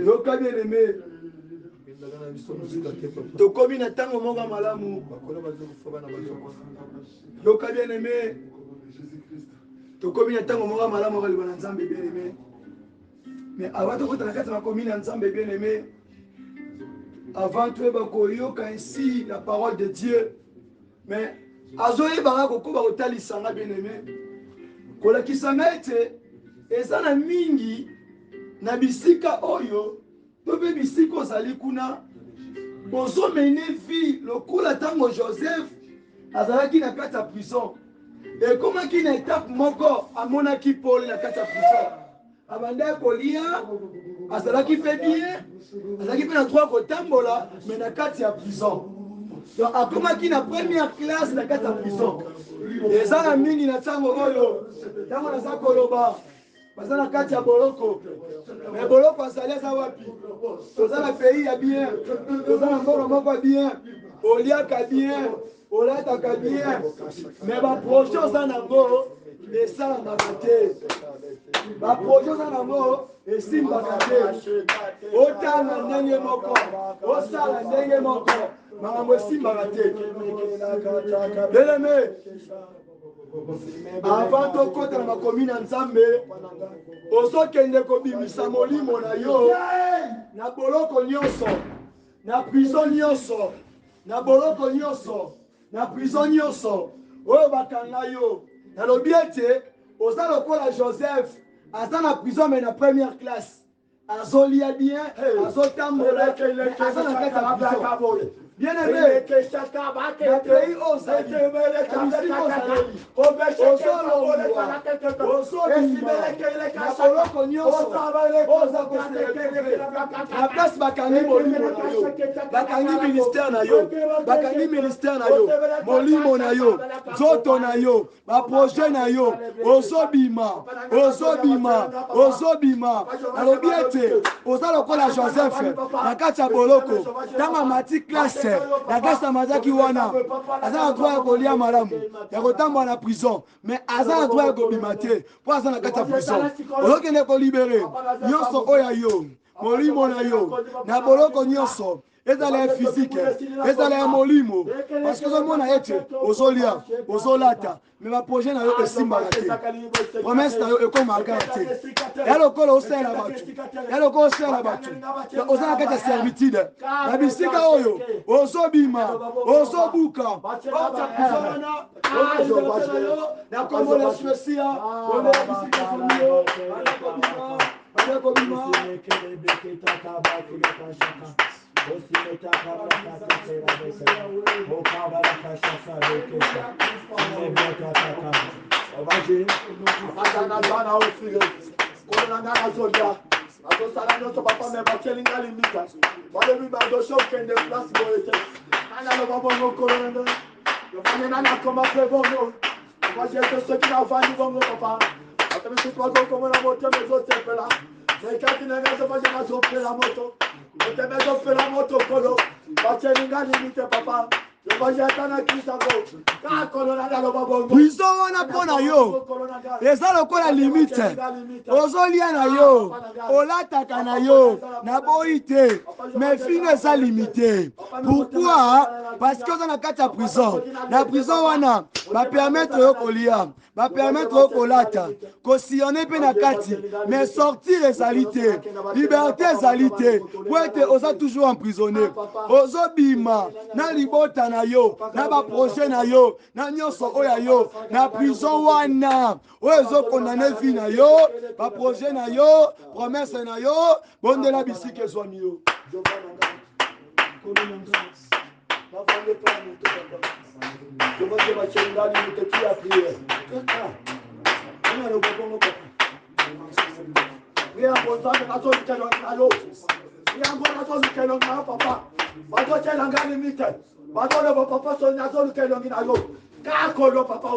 yoka bien aimé tokomi na ntango moko malamu yoka bien aimé tokomi na ntango moko malamu okaliba na nzambe bien aimé mais avant tokota na kati makomi na nzambe bien aimé avant toyeba koyoka ainsi la parole de Dieu mais azoyebaka kokoba kotalisanga bien aimé kolakisanga ete eza na mingi na bisika oyo to mpe bisika ozali kuna bozomene vie lokola ntango Joseph azalaki na kati ya prison ekomaki na etape moko amonaki Paul na kati ya prison abandaki kolia azalaki mpe bien azalaki mpe na droit kotambola me na kati ya prison donc akomaki na première classe na kati ya prison eza na mingi na ntango oyo ntango naza koloba baza na kati ya boloko me boloko azali aza wapi toza na pays ya bien toza na mboka moko ya bien oliaka bien olataka bien me baproje oza nango esalamaka te baproje oza nango esimbaka te otanga ndenge moko osala ndenge moko makambo esimbaka te beleme avant tokota na makomi na nzambe ozokende kobimisa molimo na yo na boloko nyonso na prison nyonso na boloko nyonso na prison nyonso oyo bakanga yo nalobi ete oza lokola Joseph aza na prison me na première classe azolia bien azotambola aza na kati ya prison bien aimé, na pays ozali, na bisika ozali, ozolongwa, ozobima, na boloko nyonso, oza koselekele, na place bakangi molimo na yo, bakangi ministère na yo, bakangi ministère na yo, molimo na yo, nzoto na yo, baprojet na yo, ozobima, ozobima, ozobima, nalobi ete, oza lokola Joseph, na kati ya boloko, ntango amati classe, la classe amazaki wana aza na droit ya kolia malamu ya kotambola na prison mais aza na droit ya kobima te mpo aza na kati ya prison ozokende kolibere nyonso oyo ya yo molimo na yo na boloko nyonso ezala ya physique ezala ya molimo parce que ozomona ete ozolia ozolata mais baprojet na yo esimbaka te promesse na yo ekomaka te ya lokola osalela bato ya lokola osalela bato oza na kati ya servitude na bisika oyo ozobima ozobuka otakuzawana na kombo na Yesu Mesia ondela bisika famio banakobima azosala nyonso papa me batyelinga limita balobi badoshe okende place boyete analoba bongo kolonanga yofanena nakoma mpe bongo obajete soki navandi bongo papa ata misusu bazokomona motema ezosepela mekati nanga zobaje nazopela moto motema ezopela moto kolo batyelinga limite papa biso wana mpo na yo eza lokola limite ozolia na yo olataka na yo naboyi te mais finga eza limite pourquoi parce que oza na kati ya prison na prison wana bapermettre yo kolia bapermettre yo kolata kosillonne mpe na kati mais sortir ezali te liberté ezali te po ete oza toujours emprisonné ozobima na libota na yo na baprojet na yo na nyonso oyo ya yo na prison wana oyo ezokondane vie na yo baprojet na yo promesse na yo bondela bisika ezwami yo badolo papa sonya zolu kelongi na yo kakolo papa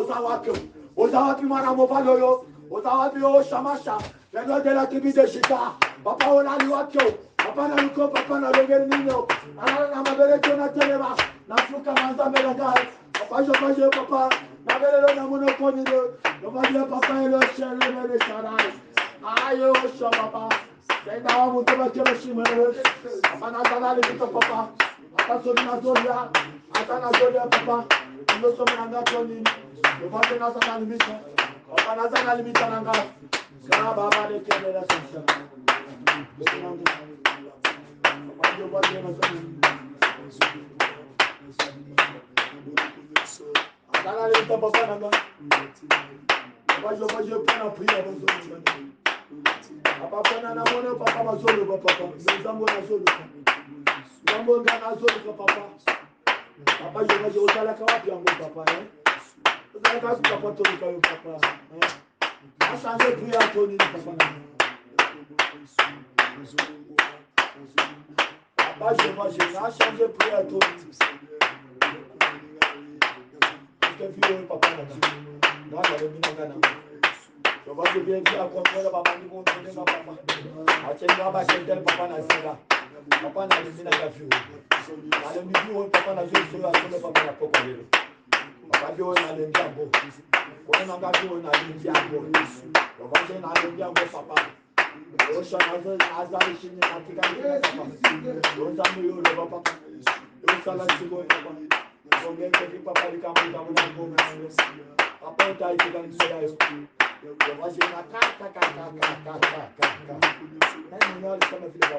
ozawapi mwana mobali oyo ozawapi o shamasha lelo de la tribu de Juda papa olali wakyo papa na luko papa na logeri nino ala na mabere tona teleba na fuka manzambe la gai papa je papa na bere na mono konino no madia papa elo shele le sharai ayo sha papa Senda mtu bakele shimwe. Apana sana limita papa. Apaso na zolia. Atana zolia papa. Ndio somo na ngato nini. Ndio na sana limita. Apana sana limita na ngato. Kana baba de kele la sasa. Ndio baba na sana. Atana limita papa na ngato. Bajo pana priya bazo. Papa na mwana papa bazolo papa. Nzambo na zolo. Nzambo ngana zolo papa. Papa je utala kwa wapi yangu papa eh? Utala kwa papa to kwa papa eh? Asante priya to ni papa. Papa je asante priya to. Ke papa na. Na le minanga na. Je vois que bien qui a contrôlé papa ni contrôler papa. Achenga ba chende papa na sera. Papa na limina ka fiu. Na le midi on papa na jeu sur la sur papa na poko lelo. Papa jo na le njambo. Ko na nga jo na le njambo. Papa jo na le njambo papa. O shana zo azali shini na tika papa. O zamu yo le papa. O sala sigo papa. O ngeke papa likamu na ngoma. Papa utai tika ni sera yo. Eu vou jogar é melhor isso na vida da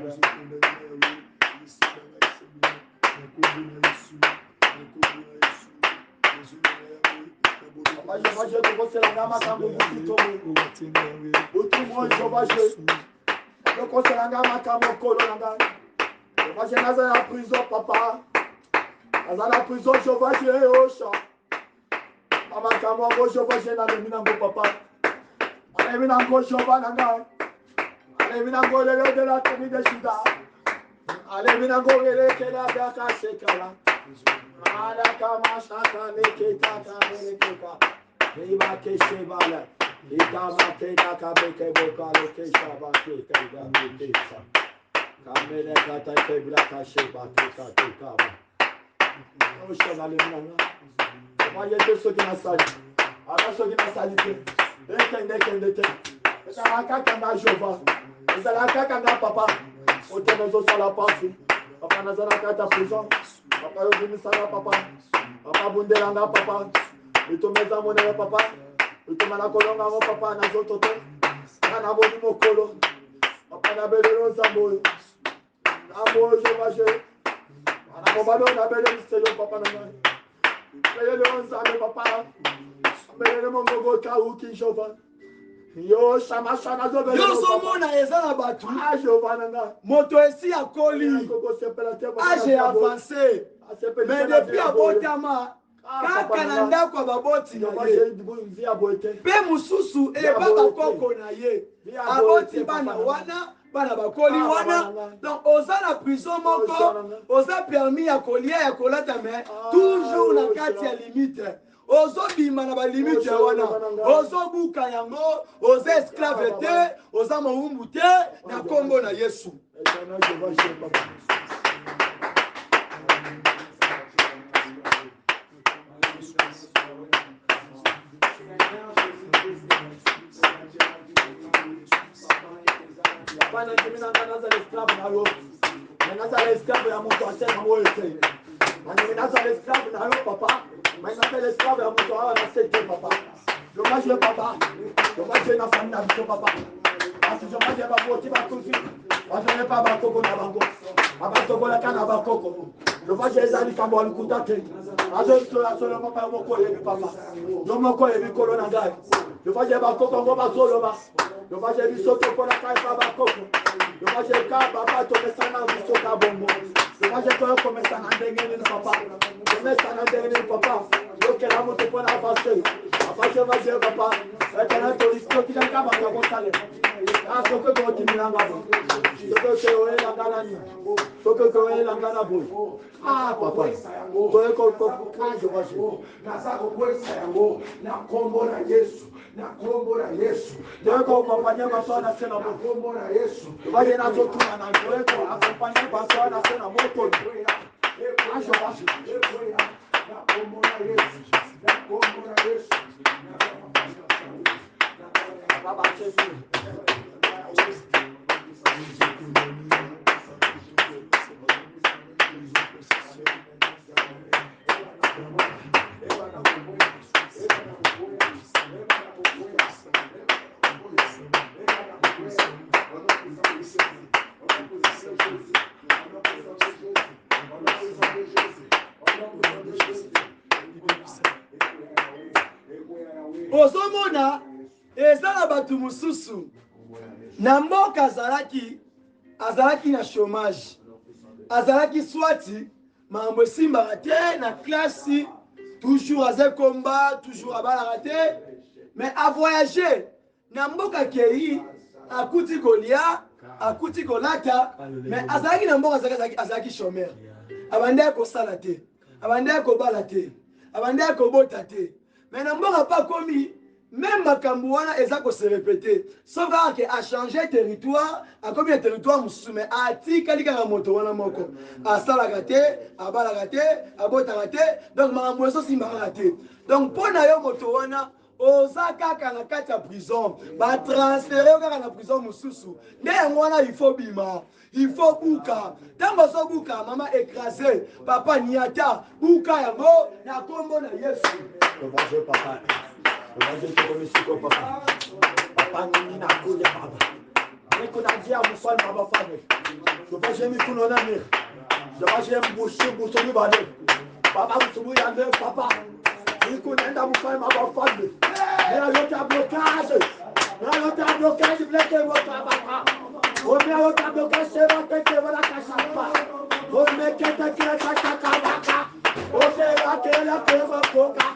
mas eu vou jogar você lá na cama do outro monte eu vou jogar eu consigo lá na cama corona eu vou jogar na prisão papa na prisão eu vou jogar oxa a cama hoje eu vou jogar na mina do papa. Alevina ngo shoba nanga. Alevina ngo lele de la temi de shida. Alevina ngo lele kela da ka sekala. Ala kama shaka leke taka leke ka. Niba ke shebala. Ita ma ke da ka beke boka leke shaba ke ka da ke sa. Kamele ka ta ke bla ka sheba ke ka ba. O shoba le nanga. Moi je te soki na sali. Aka soki na sali te. Ekende. Ezalaka kanga Jova. Ezalaka kanga papa. Otemezo sala pasi. Papa nazalaka ta prison. Papa yobini sala papa. Papa bundelanga papa. Itomeza monele papa. Itomana kolonga mo papa na zototo. Kana boni mokolo. Papa na belelo nzambo. Amo Jova je. Ana mobalo na belelo seyo papa na ngai. Belelo nzambo papa. Belelo mongogo ka uki Jova. Yo sama sana zo belelo. Yo somo na ezala batu. Ah Jova nanga. Moto esi akoli. Age avancé. Mais depuis abotama kaka na ndako baboti na ye. Pe mususu eba bakoko na ye. Aboti bana wana bana bakoli wana. Donc oza na prison moko, oza permis ya kolia ya kolata mais toujours na kati ya limite. Ozo bima na ba limite wana. Ozo buka yango, oza esclave te, oza mawumbu te na kombo na Yesu. Pana kimina naza l'esclave na yo. Naza l'esclave ya mtu asema wote. Naza l'esclave na yo papa. Naza l'esclave ya mtu awa na sete papa. Dommage papa. Dommage na fanda mtu papa. Asi dommage baboti bakufi. Wazone pa bakoko na bango. Abatoko la kana bakoko. Dommage ezali kambo alikutate. Azo to solo papa moko yebi papa. Domoko yebi kolona ngai. Dommage bakoko ngoma solo ba. Dommage bisoto kona kai pa bakoko. Dommage ka papa to mesana bisoka bombo. Dommage to komesana ndengeni na papa. Komesana ndengeni papa. Yoke la moto pona avancer. Avancer va dire papa. Etana to isko kika kama kwa konsale. Soko ko timilanga bo. Soko ko e langana ni. Soko ko e langana bo. Papa. To e ko kajo washi. Nasako kwesa yango na kombo na Yesu. Na kombo na Yesu. Ndio kompanya basona sena bo kombo na Yesu. Bali na zotuna na ndio akompanya basona sena moto. Ajo washi. Na kombo na Yesu. Na kombo na Yesu. Baba Yesu. Ozomona eza na bato mosusu na mboka azalaki na chômage, azalaki swati mambo esimbaka te na klasi, toujours aza komba, toujours abalaka te, mais avoyage na mboka kei akuti kolia, akuti kolata, mais azalaki na mboka azalaki chômeur, abandaki kosala te, abandaki kobala te, abandaki kobota te. Mais na mboka pa komi même makambo wana eza ko se répéter sauf que a changé territoire, a komi un territoire mususu, mais atikali kaka moto wana moko asalaka te, abalaka te, abotaka te, donc makambo eso simbaka te. Donc mpona yo moto wana oza kaka na kati ya prison, ba transféré kaka na prison mususu, nde yango wana il faut bima, il faut buka. Tango so buka mama écrasé, papa niata buka yango na kombo na Yesu. Bonjour papa. Bonjour Tokomisuko papa. Papa nini na kuya baba. Niko na dia muswali baba fane. Je vais jamais kuno na mir. Je vais jamais boucher bade. Papa musubu ya ne papa. Niko nenda muswali baba fane. Mira yo ta blocage. Mira yo ta blocage bleke wo papa. O mira yo ta blocage se va te va la casa pa. O me que te quiere sacar cabaka. O se va que la peba poca.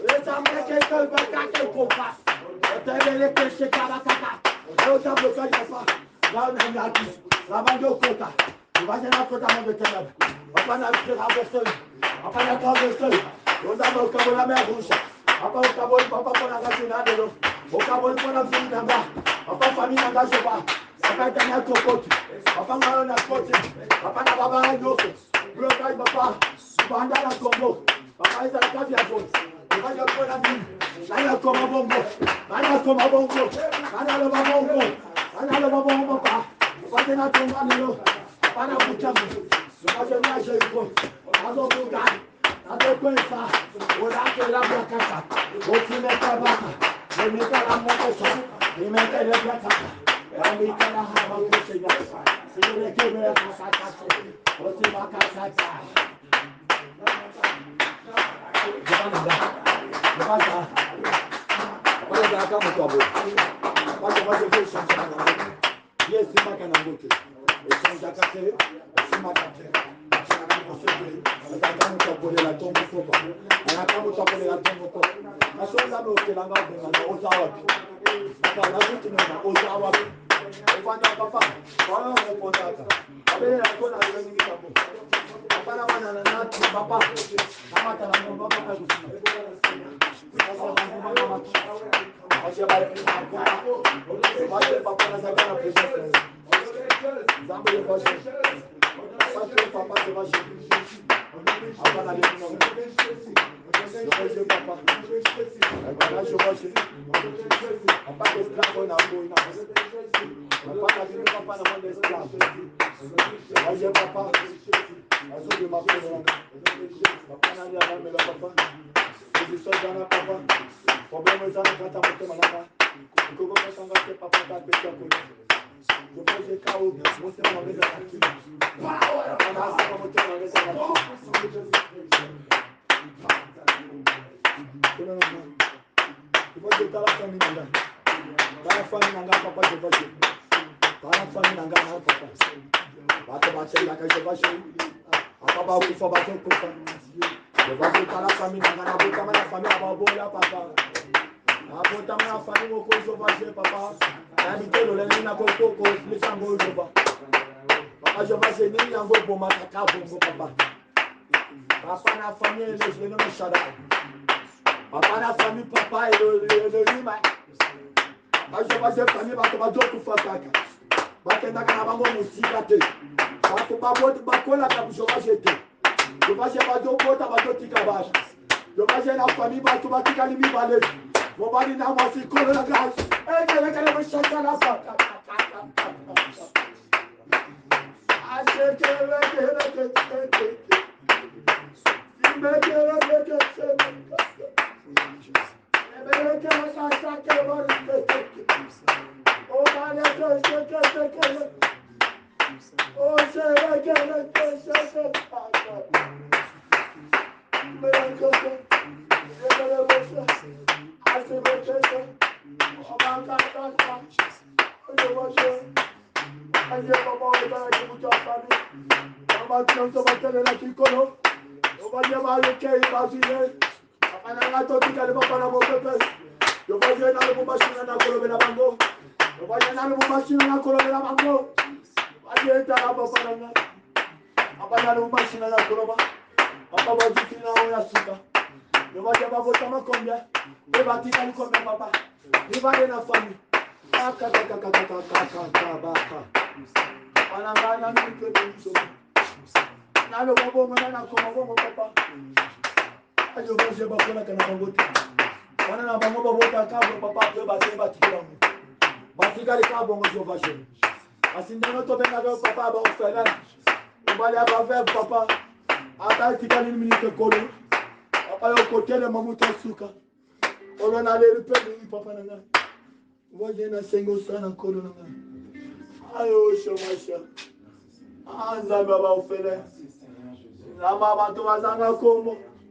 Essa moleque que eu vou cá que eu compro. Eu também que chegar na casa. Eu já bloqueei papa. Lá na minha aqui. Lá vai eu contar. Tu vai na conta mais do que nada. Papa na frente a você. Papa na tua você. Eu já vou acabar na minha bucha. Papa o acabou de papa por na gatina de novo. O acabou de por na filha na. Papa família da joba. Papa tá na cocote. Papa mano na cote. Papa na baba na novo. Bloqueei papa. Banda na combo. Papa está na casa de agora. Vaya por la vida, vaya como bongo, vaya como bongo, vaya lo bongo, vaya lo bongo pa, vaya na tomando, para escuchar, vaya na jeito, azo bugar, azo pensar, ora que la casa, o que me trabaja, me la moto, y me quede la casa, a mi cara java que se ya, si le que me casa, o si va casa. Basta. Pale za kama kwa bo. Basta ke shamba na ngo. Yes, maka na ngo. Shamba kate, shamba kate. Kama kwa bo la tombo kopa. Ana kama kwa bo la tombo kopa. Masonga no ke langa na ozawa. Baka na kuti na ozawa. Ufanya papa. Bwana mpondaka. Abele akona ngi kambo. Bana bana na nati papa. Kama kana ngo papa kusi. Problema já não canta muito mais nada. O que eu vou pensar vai ser para contar a pessoa com isso. Depois de caô, você uma vez aqui. A nossa como tem uma vez aqui. Depois de estar lá para mim andar. Vai na família andar papai de baixo. Vai na família andar não papai. Bate na casa de baixo. Acaba o que for bater o cufa. Eu vou botar na família andar na boca mas na família vai bolar papai. Apota mana fani mo ko so vaje papa na mi telo le na ko le sango joba papa je vaje ni na go bo mata ka bo papa na famille le je no me shada papa na famille papa et le lima papa je vaje famille ba to ba joku fataka ba tenda kana bango musika te ba ko ba bot ba ko la ka je vaje te je vaje ba do bota ba do tika ba je vaje na famille ba to ba tika ni mi vale. Nobody now wants to call it a glass. Hey, can I get a shot on that?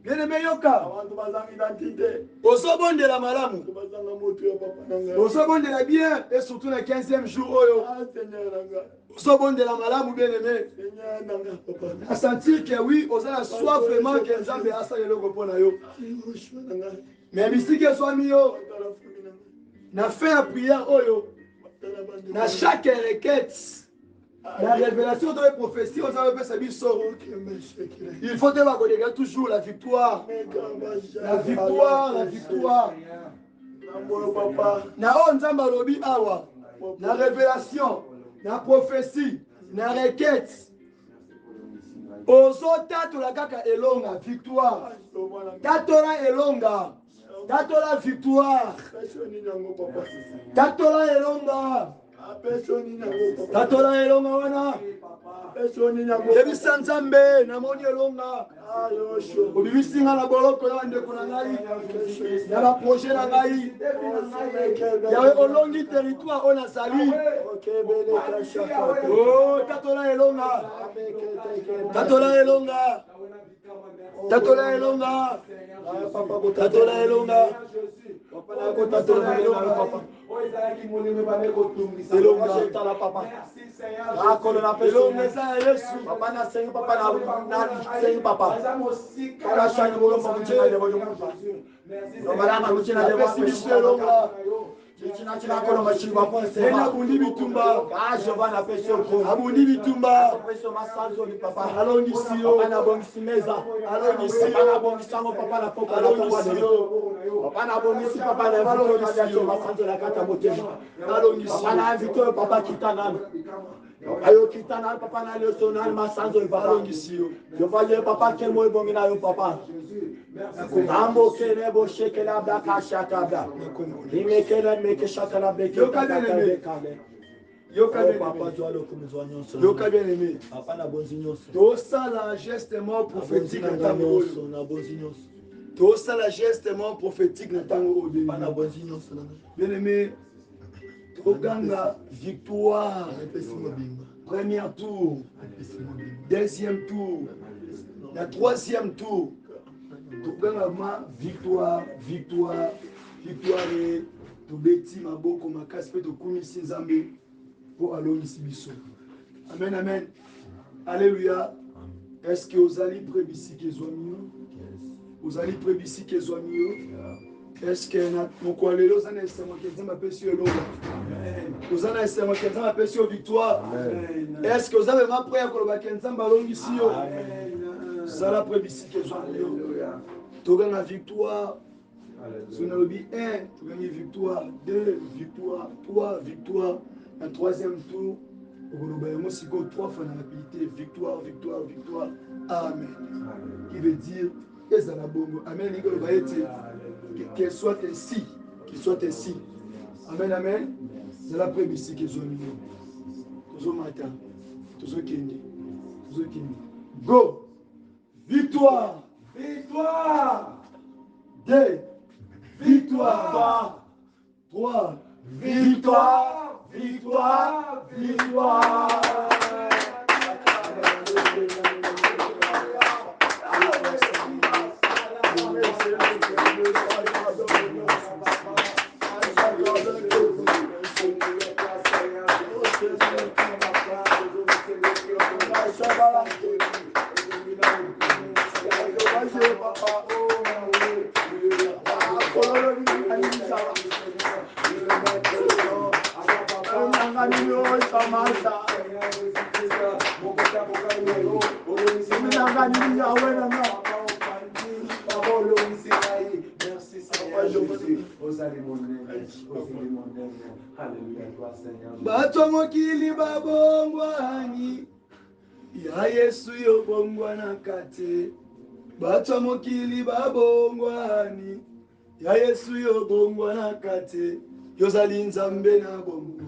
Bien-aimé Yoka, osobondela malamu, osobondela bien, et surtout le 15e jour, osobondela malamu, bien-aimé. À sentir que oui, on a soif vraiment que Nzambe asa le repos na yo. Mais ici que soit mis na fait la prière oyo, na chaque requête. La révélation de la prophétie, on a fait sa vie. Il faut te toujours la victoire. La victoire, la victoire. Na on nzamba lobi awa. Na révélation, na prophétie, na requête. Ozo tatola kaka elonga victoire. Tatola elonga. Tatola victoire. Tatola elonga. Tatola elonga wana. Yebisa Nzambe namoni elonga. Obibisinga na boloko na ndeko na ngai. Na ba projet na ngai. Yawe olongi territoire on azali. Oh tatola elonga. Tatola elonga. Tatola elonga. Tatola elonga. Tatola elonga. Abundi bitumba. Abundi bitumba. Alongi sio. Alongi sio. Papa kitana. Ayo kitana papa na le sonal masanzo alongi sio. Je voyais papa quel mot bon na yo papa. Ambo kele bo shekela bla kashaka bla. Imekele meke shakala beke. Papa doit le kumzwa nyonso. Yoka bien aimé. Papa na bonzi nyonso. Tosa la gestement prophétique na tango na bonzi nyonso. Tosa la gestement prophétique na tango Papa na bonzi nyonso. Bien aimé. Toganga victoire. Premier tour. Deuxième tour. La troisième tour. Toganga ma victoire, victoire, victoire et tobeti maboko makasi pe tokumisi Nzambe pour alongisi biso. Amen, amen. Alléluia. Est-ce que vous allez prébissi que soit mieux? Vous allez prébissi que soit mieux? Est-ce que mon collègue vous allez essayer de m'appeler l'eau? Vous allez essayer de m'appeler victoire? Est-ce que vous avez ma prière pour le Kenza Ballon ici? Vous allez prébissi que soit mieux? Tu gagnes la victoire. Vous avez 1, tu gagnes victoire. 2, victoire. 3, victoire. Un troisième tour. Vous 3 fois dans la victoire, victoire, victoire. Amen. Qui veut dire, Amen. Qu'elle soit ainsi. Qu'il soit ainsi. Amen, amen. C'est la première ici qu'ils ont mis. Tous au matin. Tous au Kenya. Go. Victoire. Victoire. 2. Victoire. 3. Victoire. Victoire. Victoire. Bato mokili babongwani ya Yesu yo bongwana kate. Bato mokili babongwani ya Yesu yo bongwana kate. Yozali nzambe na bongwa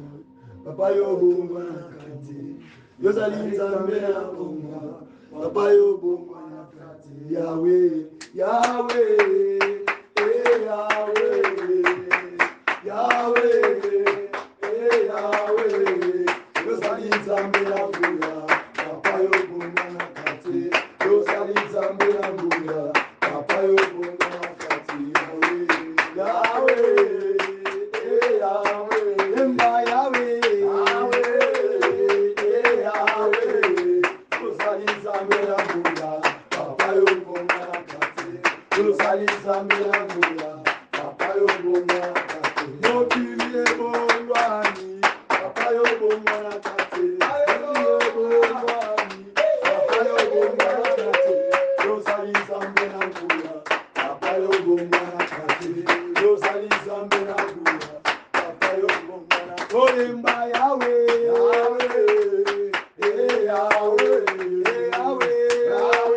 papa yo bongwana kate. Yozali nzambe na bongwa papa yo bongwana kate. Yahweh, Yahweh, Yahweh, Yahweh, Yahweh, Yozali nzambe na bongwa papa yo bongwana kate. Yozali nzambe na bongwa papa yo bongwana kate. Yahweh, Yahweh, Yahweh, Emba Yahweh, Yahweh, Yahweh, Yozali nzambe na bongwa papa yo bongwana kate. Yozali nzambe na bongwa papa yo bongwana kate. Mokili ebongwani papa yo bongwana kate. Ebongwani papa yo bongwana kate. Yozali nzambe na bongwa papa yo bongwana kate. Yozali nzambe na bongwa papa yo bongwana kate. Olemba Yahweh, Yahweh, Yahweh, Yahweh, Yahweh,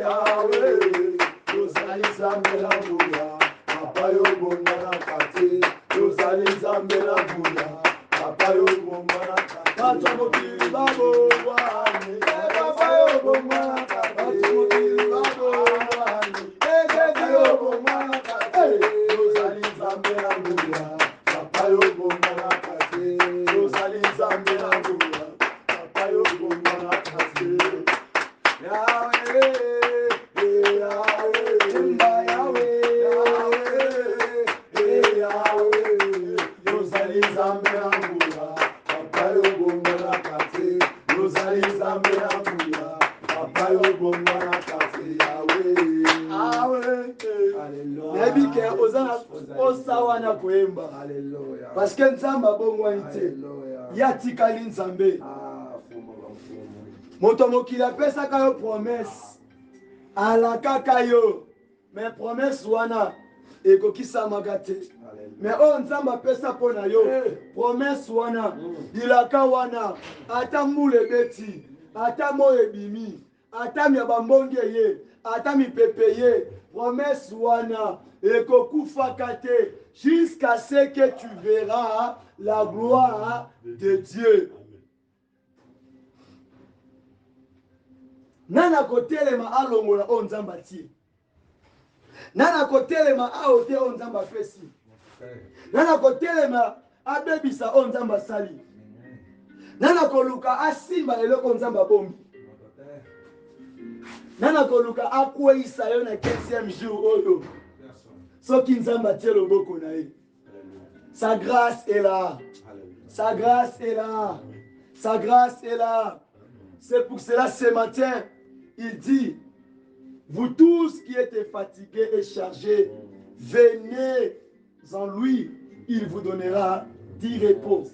Yahweh, Yozali nzambe na bongwa papa yo bongwana kate. Yozali nzambe na bongwa papa yo bongwana kate. Bato mokili babongwani papa yo bongwana kate. Bato mokili babongwani papa yo bongwana kate. Yozali nzambe na bongwa papa yo bongwana kate. Yozali nzambe na bongwa papa yo bongwana kate. Yahweh, Yahweh, Emba Yahweh, Yahweh, Yahweh, Yozali nzambe na bongwa papa yo bongwana kate. Yozali nzambe na bongwa papa yo bongwana kate. Yahweh, Yahweh, nayebi ke ozana osawa na koyemba parce que nzambe abongwani te ye atikali nzambe. Moto mokili apesaka yo promese alakaka yo me promese wana ekokisamaka te. Me oyo nzambe apesa mpo na yo promese wana ilaka wana ata mbula ebeti ata moyo ebimi ata mia bambonge ye ata mipepe ye promese wana ekokufaka te jusqu'à ce que tu verras la gloire de Dieu. Nana kotelema alongola o nzambe atie. Nana kotelema aote o nzambe apesi. Nana kotelema abebisa o nzambe asali. Nana koluka asimba eloko o nzambe abombi. Nana koluka akweyisa yo na 15e jour oyo. Soki nzambe atie loboko na ye. Sa grâce est là. Sa grâce est là. Sa grâce est là. C'est pour cela ce matin, il dit, vous tous qui êtes fatigués et chargés, venez en lui, il vous donnera du repos.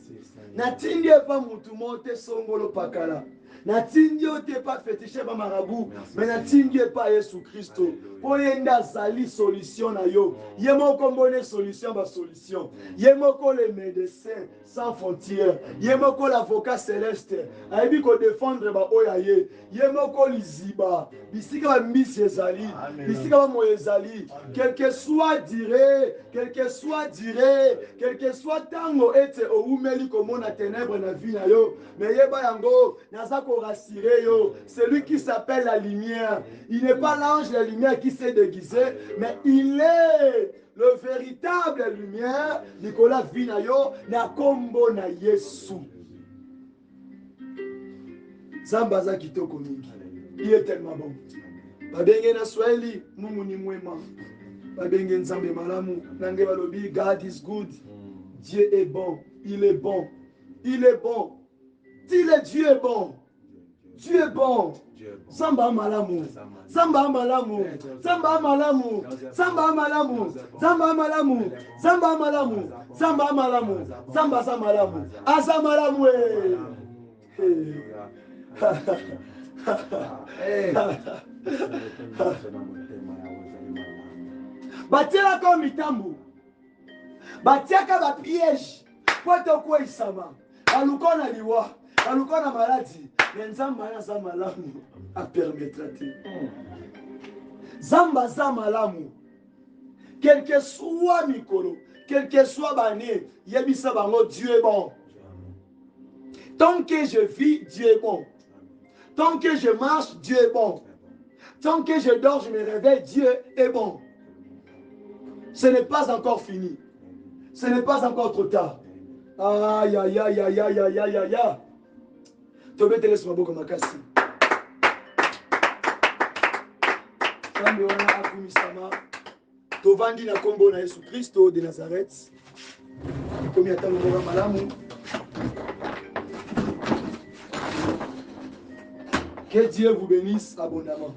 Natindi pas mutumote songolo pakala. Natindi ote pas fétiché ba marabout, mais natindi pas Yesu Christo. Po yenda zali solution na yo. Yemo kombone solution ba solution. Yemo ko les médecins sans frontières. Yemo ko l'avocat céleste. Aibi ko défendre ba oyaye. Yemo ko liziba. Bisika ba misi ezali. Bisika ba mo ezali. Quel que soit dire, quel que soit dire, quel que soit tango ete o umeli komona ténèbres na vie na yo. Mais yeba yango naza C'est lui qui s'appelle la lumière. Il n'est pas l'ange de la lumière qui s'est déguisé, mais il est le véritable lumière. Nicolas Vinayo, na kombo na Yesu. Zambaza kitoko mingi. Il est tellement bon. Babenge na Swahili, Mungu ni mwema. Babenge nzambe malamu, nange balobi, God is good. Dieu est bon, il est bon. Il est bon. Dis-le, Dieu est bon. Dieu est bon. Zamba malamu. Zamba malamu. Zamba malamu. Zamba malamu. Zamba malamu. Zamba malamu. Zamba malamu. Zamba malamu. Asa malamu. Batiaka mitambu. Batiaka ba piège. Pote kwa isama. Alukona liwa. Alukona maladi. Nzamba za malamu a permettre te. Zamba za malamu. Quel que soit mikolo, quel que soit bané, yebisa bango, Dieu est bon. Tant que je vis, Dieu est bon. Tant que je marche, Dieu est bon. Tant que je dors, je me réveille, Dieu est bon. Ce n'est pas encore fini. Ce n'est pas encore trop tard. Aïe, aïe, aïe, aïe, aïe, aïe, aïe, aïe, aïe. Tobe teles maboko makasi. Kambe wana akumisama. Tovandi na kombo na Yesu Kristo de Nazareth. Komi atango mboka malamu. Que Dieu vous bénisse abondamment.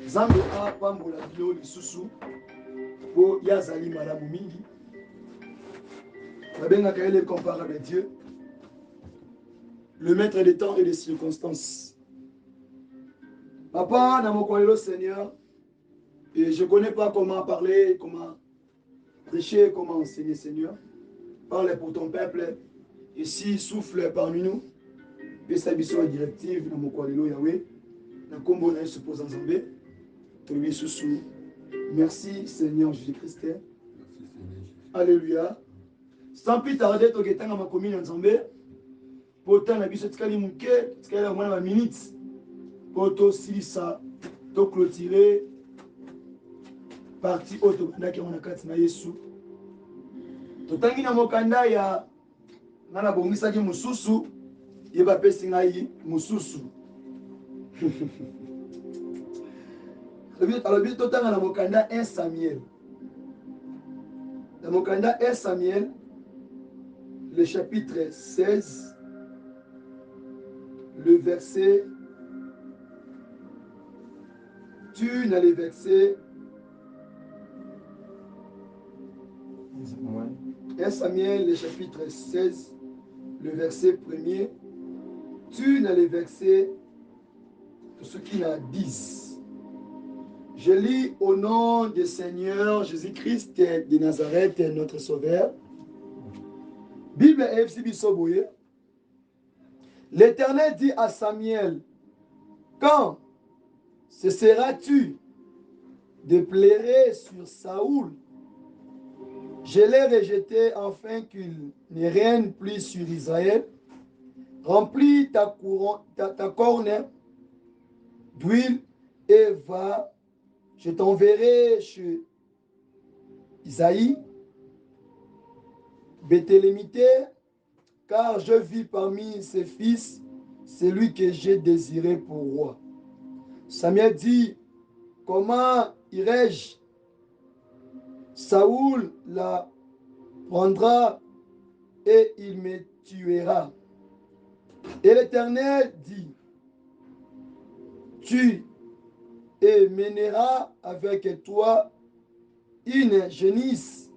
Zambe a pambola bilo lisusu. Po yazali malamu mingi. Babenga kaele comparable à Dieu. Le maître des temps et des circonstances. Papa, dans mon coin, Seigneur, et je ne connais pas comment parler, comment prêcher, comment enseigner, Seigneur. Parle pour ton peuple. Ici, souffle parmi nous. Et ça, c'est directive dans mon coin, Yahweh. Dans combo, on suppose en Zambé. Merci, Seigneur Jésus-Christ. Alléluia. Sans plus tarder, tu es dans ma commune en Zambé. Pourtant, la biso tikali muke, tikali la mwana ma minute. Poto silisa, to clôturer partie auto ndaki on akati na Yesu. Totangi na mokanda ya ngana bongisa ki mususu, yeba pesi ngai mususu. Alors bien totanga na mokanda 1 Samuel. Na mokanda 1 Samuel, le chapitre 16. Le verset, tu n'as les versets 1 Samuel, le chapitre 16, le verset 1er, tu n'as les versets, ce qui n'a 10. Je lis au nom du Seigneur Jésus-Christ de Nazareth, notre Sauveur. Bible FCB Soboye. L'Éternel dit à Samuel, quand cesseras-tu de pleurer sur Saoul? Je l'ai rejeté afin qu'il ne règne plus sur Israël. Remplis ta corne d'huile et va, je t'enverrai chez Isaïe, Béthélémité, car je vis parmi ses fils celui que j'ai désiré pour roi. Samuel dit, comment irai-je? Saoul la prendra et il me tuera. Et l'Éternel dit, tu mèneras avec toi une génisse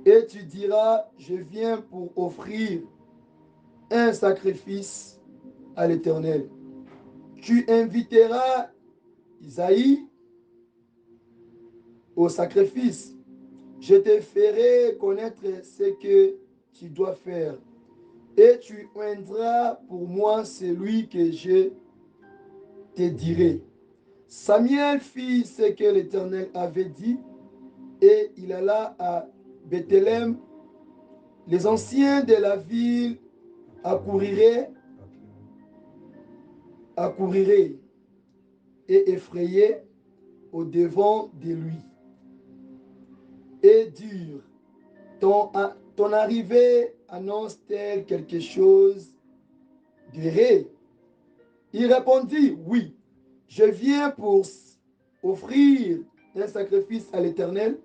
et tu diras, je viens pour offrir un sacrifice à l'Éternel. Tu inviteras Isaïe au sacrifice. Je te ferai connaître ce que tu dois faire. Et tu oindras pour moi celui que je te dirai. Samuel fit ce que l'Éternel avait dit et il alla à Bethléem. Les anciens de la ville accouriraient accourirait et effrayé au devant de lui et dirent, ton arrivée annonce-t-elle quelque chose de ré? Il répondit, oui, je viens pour offrir un sacrifice à l'Éternel.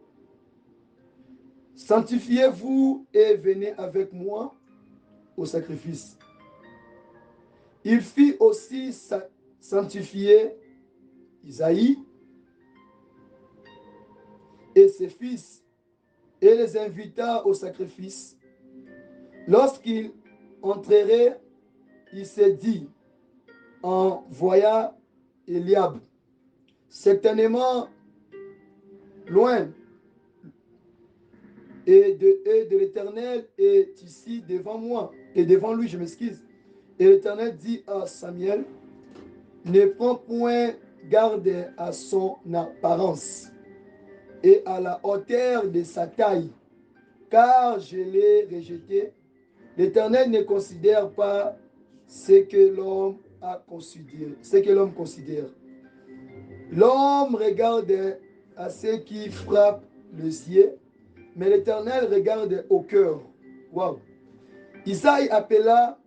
Sanctifiez-vous et venez avec moi au sacrifice. Il fit aussi sanctifier Isaïe et ses fils et les invita au sacrifice. Lorsqu'il entrerait, il s'est dit, envoya Eliab, certainement loin, et de l'Éternel est ici devant moi, et devant lui, je m'excuse. Et l'Éternel dit à Samuel, ne prends point garde à son apparence et à la hauteur de sa taille, car je l'ai rejeté. L'Éternel ne considère pas ce que l'homme a considéré, ce que l'homme considère. L'homme regarde à ce qui frappe les yeux, mais l'Éternel regarde au cœur. Wow. Isaïe appela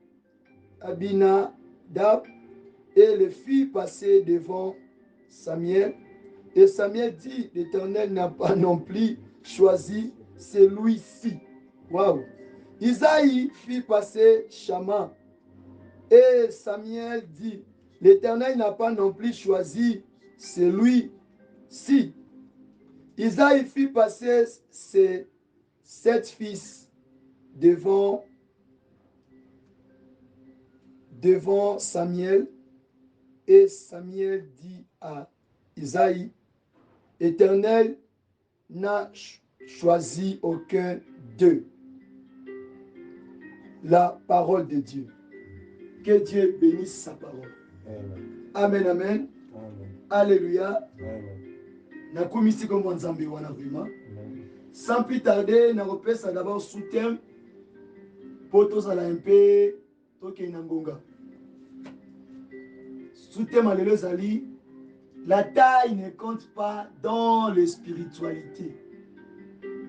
Abinadab et le fit passer devant Samuel. Et Samuel dit, l'Éternel n'a pas non plus choisi celui-ci. Wow. Isaïe fit passer Shama. Et Samuel dit, l'Éternel n'a pas non plus choisi celui-ci. Isaïe fit passer ses 7 fils devant Samuel. Et Samuel dit à Isaïe, l'Éternel n'a choisi aucun d'eux. La parole de Dieu. Que Dieu bénisse sa parole. Amen, amen. Amen. Alléluia. Nakumisi comme Nzambe wana vraiment. Sans plus tarder, na repesa d'abord sous-thème pour tous à la MP, toke nangonga. Sous-thème à l'Elezali, la taille ne compte pas dans les spiritualités,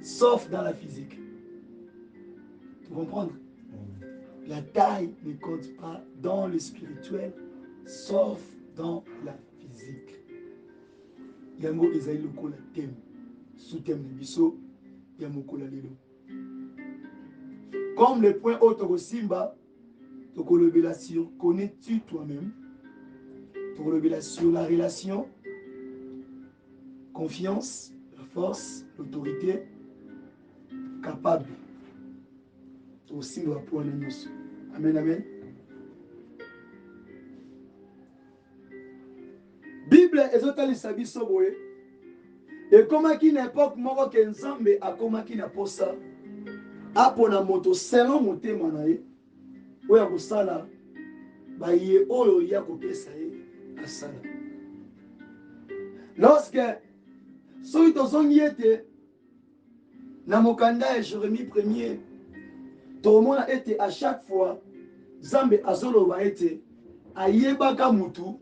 sauf dans la physique. Tu comprends? La taille ne compte pas dans le spirituel, sauf dans la physique. Yango Esaïe lokola thème, sous-thème de biso, yamokola lelo. Comme le point autre Simba, sur connais-tu toi-même? Sur la relation, confiance, la force, l'autorité, capable. Aussi va pour nous. Amen, amen. Bible ezotalisa biso boye. Et comment qui n'importe moko ke nzambe a comment qui n'a pas ça. Apona moto selon motema na ye. Oya kosala ba ye oyo ya kopesa ye asala. Lorsque soki tozongi ete na mokanda ya Jérémie 1er, tomona ete à chaque fois Nzambe azoloba ete ayebaka mutu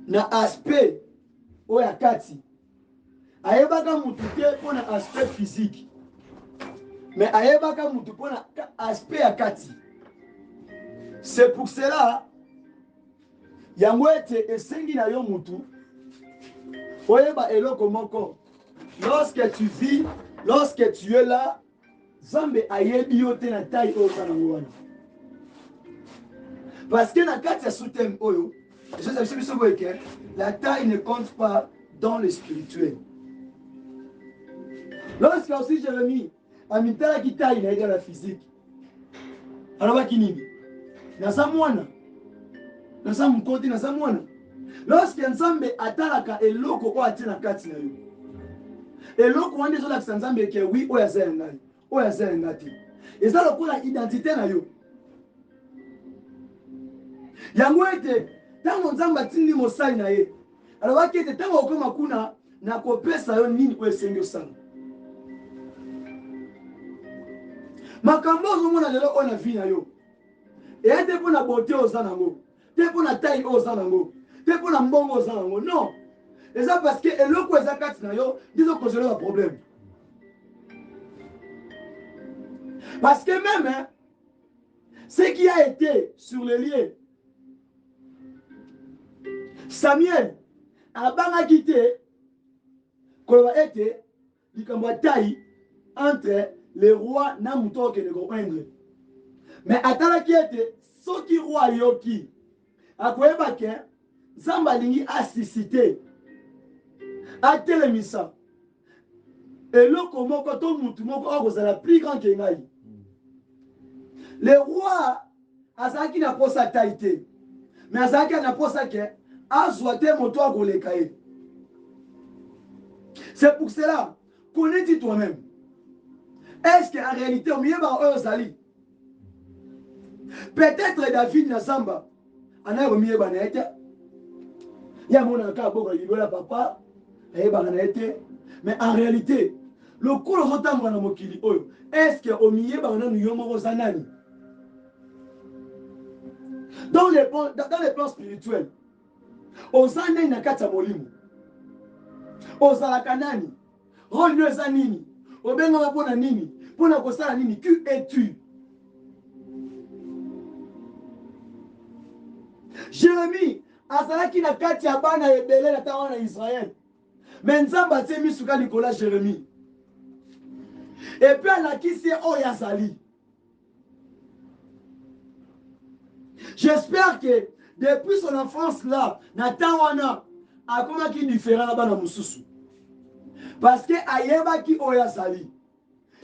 na aspect oya kati. Ayebaka mutu te pona aspect physique. Mais ayebaka mutu pona aspect ya kati. C'est pour cela yango ete esengi na yo mutu oyeba eloko moko. Lorsque tu vis, lorsque tu es là, Nzambe ayebi yo te na taille oyo kana wana. Parce que na kati ya sous-thème oyo, la taille ne compte pas dans le spirituel. Lorsque aussi Jérémie a mis la taille dans la physique, alors va kinini? Naza mwana, naza mukoti, naza mwana. Lorsque Nzambe atalaka eloko o atina kati na yo, eloko wana ezolakisa Nzambe ke oui oyo aza ya ngai, oyo aza ya ngai te. Eza lokola identité na yo. Yango ete tango Nzambe atindi mosali na ye, alobaki ete tango okoma kuna na kopesa yo nini oyo esengi osala. Makambo ozomona lelo oyo na vi na yo eya te mpo na bote oza nango, te te pour la taille aux anango, te pour la mbongo aux anango, non. Et ça parce que le quoi ça kati na yo, disons que c'est un problème. Parce que même hein, ce qui a été sur les lieux, Samuel a pas quitté, qu'on va être, il a taille entre les rois na muto ke de comprendre. Mais attends qui était, ce qui roi yoki, a quoi ba ke, Zambalingi a suscité, a télémissa. Et le comment quand on mutu moko c'est la plus grand que ngai. Le roi azaki na posa taille, mais azaki na posa ke azwate moto a golekaye. C'est pour cela, connais-tu toi-même. Est-ce qu'en réalité, au milieu de Zali, peut-être David Nazamba, en a au milieu de Naïté, il y a mon encore à papa, mais en réalité, le coup de rotam dans Mokili, est-ce qu'au milieu de nous Zanani, dans les plans spirituels, aux Zanani Nakata Molimu, aux Alakanani, Ronde Zanini, au Benga Ponanini, Ponakosa Nini, qui es-tu? Jérémie, azalaki na kati ya bana ebele na tawana Israël. Mais Nzamba a mis sur Nicolas Jérémie. Et puis alakisi oyo azali. J'espère que depuis son enfance là, na tawana akomaki différent na bana mususu. Parce que ayebaki oyo azali.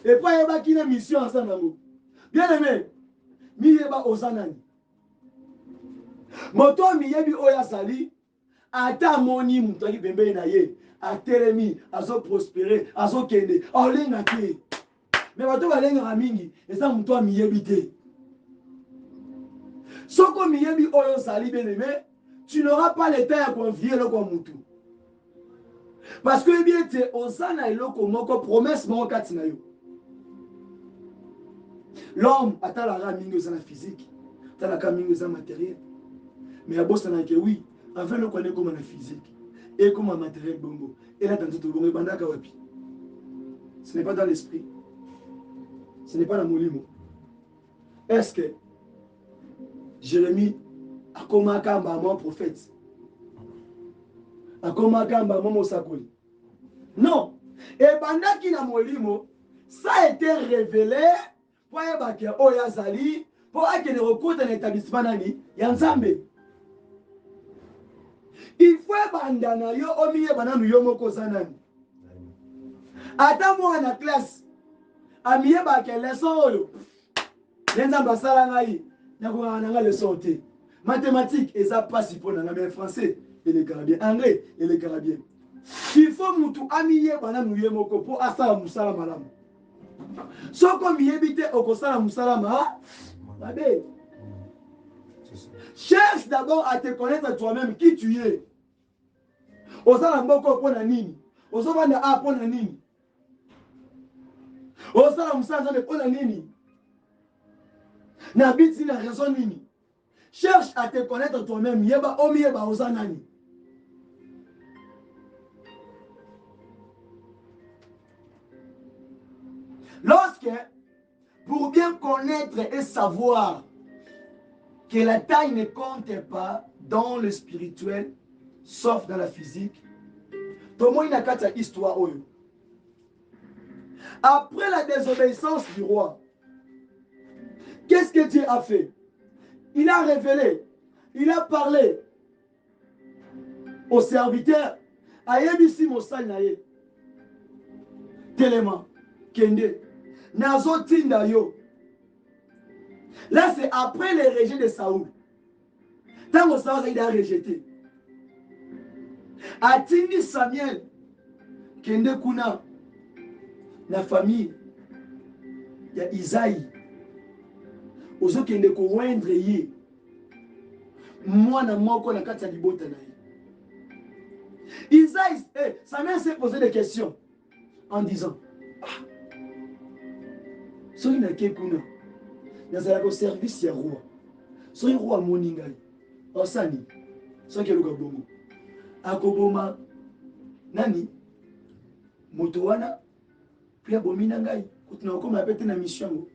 Et puis ayebaki na mission ensemble nango. Bien aimé, miyeba ozanani. Moto miyebi oyo azali ata moni mutu aki pembeni na ye atelemi azo prospérer azo kende olenga te mais bato balengaka mingi eza mutu amiyebi te soko miyebi oyo ozali bien aimé tu n'auras pas le temps ya convier eloko ya mutu parce que oyebi ete oza na eloko moko promesse moko kati na yo l'homme atalaka mingi oza na physique atalaka mingi oza matériel mais abosanaka oui avant le connaître comme la physique et comme un matériel bongo et là tantôt bongo bandaka wapi ce n'est pas dans l'esprit ce n'est pas dans molimo est-ce que Jérémie a comme un prophète a comme un mosakoli non et bandaki na molimo ça a été révélé pour yebake oyazali pour akene recruter un établissement nani ya Nzambe. Il faut abandonner yo omiye bananu yo moko zanani. Ata moi na classe amiye ba ke leçon oyo. Lenza basala ngai na ko nga leçon te. Mathématiques eza pas pour na mais français et les carabien anglais et les carabien. Il faut mutu amiye bananu yo moko pour asala musala malamu. Soko miyebite okosala musala ma babe. Cherche d'abord à te connaître toi-même qui tu es. Osala mboko pona nini? Osovanda a pona nini? Osala musala de pona nini? Na biti na raison nini? Cherche à te connaître toi-même. Yeba omi yeba osanani. Lorsque, pour bien connaître et savoir que la taille ne compte pas dans le spirituel, sauf dans la physique, tout le monde a une histoire. Après la désobéissance du roi, qu'est-ce que Dieu a fait? Il a révélé, il a parlé aux serviteurs. Ayebisi mosali na ye. Téléma, kende, nazo tinda yo. Là, c'est après le rejet de Saoul. Tant que Saoul il a rejeté. Atindi Samuel, kende kuna, na famille, il y a Isaïe. Ozo kende ko wendre ye. Mwana moko na kati ya libota na ye. Isaïe, Samuel s'est posé des questions en disant, soki na ke kuna, nazalaka au service ya roi. Soki roi moni ngai, osani soki eluka bomo akoboma nani moto wana puis abomi na ngai kutuna okoma pete na mission.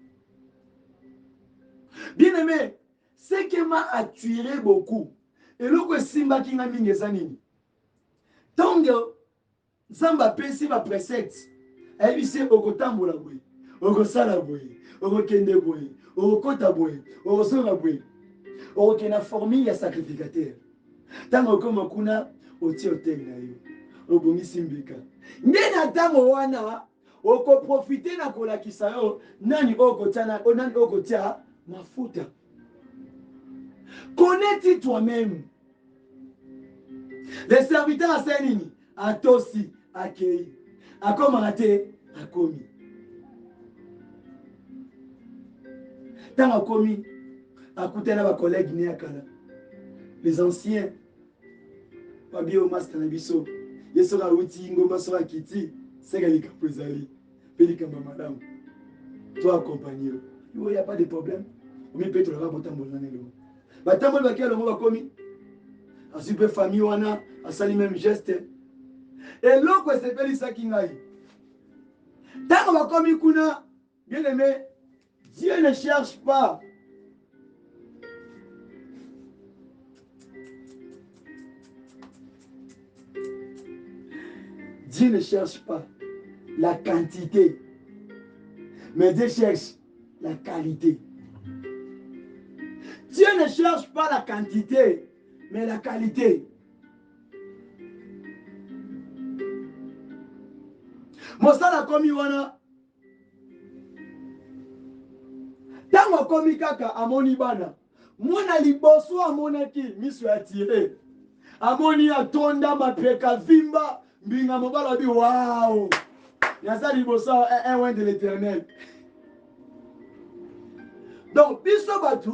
Bien aimé, ce qui m'a attiré beaucoup et le simba qui m'a mis les années tant que Zamba pesi ma précepte elle lui c'est okotambola boy okosala boy okokende boy okota boy okosala boy okena formule ya sacrificateur tango koma kuna oti hotel na yo obongisi mbika ndena tango wana okoprofite na kolakisa yo nani okotia nani okotia mafuta. Connais-tu toi-même. Les serviteurs à Sénini, à Tossi, à Kei, à Komate, à Komi. Tant à Komi, à côté de ma collègue Néakala, les anciens, Fabio Mastanabiso, Yesora Outi, Ngoma Sora Kiti, Segalika Pouzali, Pelika Madame, toi accompagné. Il n'y a pas de problème. Mais peut-être que tu as batambol bakia longo bakomi asipe famille wana asali même geste et loko sepeli sakingai tango bakomi kuna bien aimé Dieu ne cherche pas Dieu ne cherche pas la quantité mais Dieu cherche la qualité. Dieu ne cherche pas la quantité, mais la qualité. Mosala komi wana. Tango komi kaka amoni bana. Mwana liboso amonaki miso attiré. Amoni atonda mapeka vimba. Mbinga mobala bi wow. Yasa liboso un oin de l'Éternel. Donc, biso batu.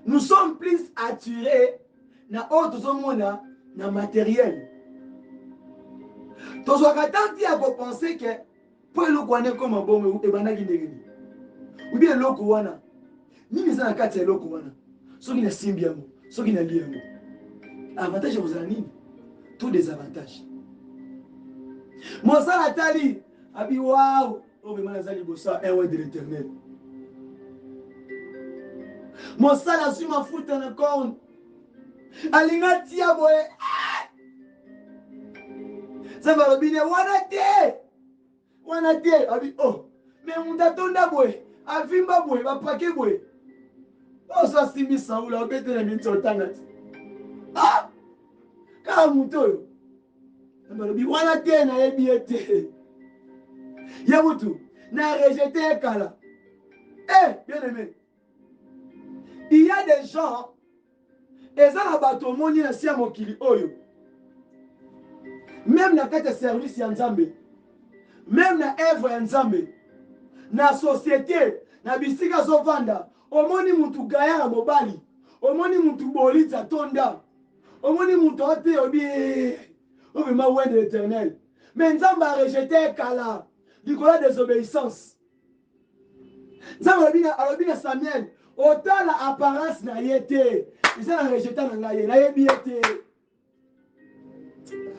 Nous sommes plus attirés na autres hommes na matériel. Donc, tu as pensé que pour le connaître comme un bon et banagi ndegeni. Ou bien le kouana. Ni les en quatre le kouana. Ce qui n'est symbiamo, ce qui n'est lié. Avantage vous anime. Tous des avantages. Moi ça la tali. Abi waouh. Oh mais manazali bossa un ouais de l'Éternel. Mon sale a su ma foute dans le corps. Alinga tia boy. Ça va bien. Wana te. Abi oh. Mais on t'attendait boy. Avimba boy. Va paquet boy. Oh ça simi ça ou la bête de la mine sur tangati. Ah. Car muto. Abi wana te na ebiete. Yamutu. Na rejeté kala. Eh bien aimé. Il y a des gens, et ça n'a pas tout le monde, même dans le service Nzambe, même dans l'œuvre Nzambe, dans la société, dans la bisika zovanda, au moni mutu gaya mobali, au moni mutu bolita tonda, au moni mutu ote obi, au ma ouais de l'Éternel. Mais Nzambe a rejeté Kala, du côté de désobéissance. Nzambe a dit à Samuel, autant la apparence na yete, ils ont rejeté na yete.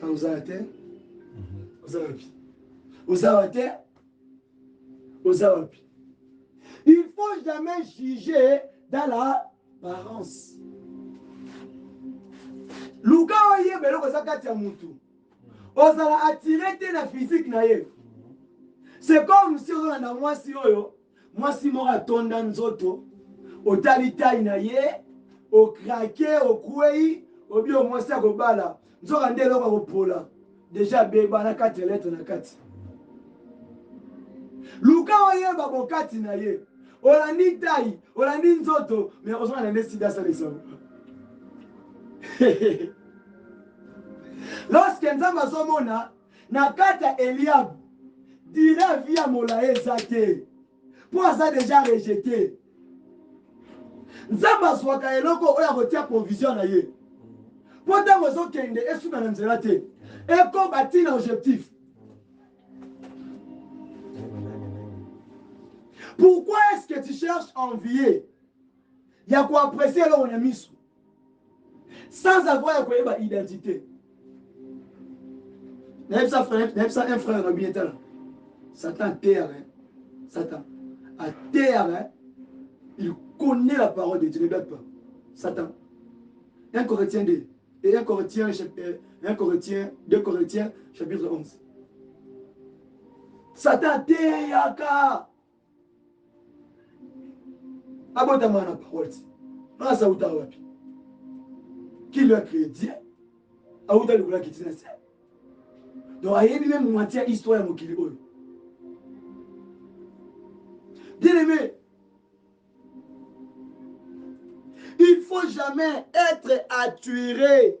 Vous avez il faut jamais juger dans l'apparence. Luka oye belo ko sakati ya mutu. Ozala attiré te na physique na ye. C'est comme si on a mwasi oyo, mwasi mora tonda nzoto, otalita na ye, o krake, o kwei, obi o mwasi akobala. Nzoka ndelo ko pola. Déjà beba na 4 lettres na kati. Luka oye babokati na ye. Olandi tai, olandi nzoto, mais ozona na nesida sa leso. Lorsque Nzamba azomona na kata Eliab dira via molaye zake pour ça déjà rejeté. Nzamba swaka eloko oya kotia provision na ye. Pour ta raison kende esuka na nzela te. Et comme bâtir l'objectif. Pourquoi est-ce que tu cherches à envier? Il y a quoi apprécier alors on a mis. sans avoir une identité. Un frère là. Satan terre, Satan. À terre, il connaît la parole de Dieu, ne bête pas. Satan. 1 Corinthiens 2. Et 1 Corinthiens, 2 Corinthiens, chapitre 11. Satan terre, abotama na parole. Non, ça ou wapi. Qui lui a créé Dieu? Aouda le voulait qui dit ça. Donc, il y a même moitié histoire de Mokili. Bien aimé, il ne faut jamais être attiré.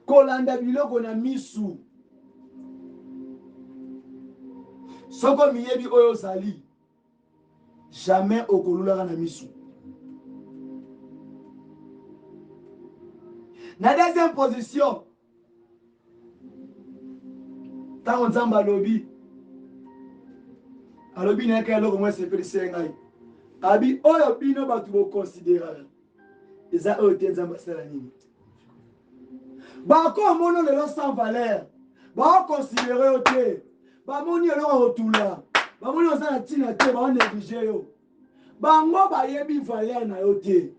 Kolanda biloko na misu. Soko miyebi oyo zali. Jamais okolula na misu. Na deuxième position, tant nzamba lobi. Alobi na ka eloko mwa sepelisi ngai. Abi oyo bino batu bo considérer. Eza oyo te nzamba sala nini. Ba ko mono lelo sans valeur. Ba considérer ote. Ba moni eloko otula. Ba moni osala tina te ba négliger yo. Bango ba yebi valeur na yo te.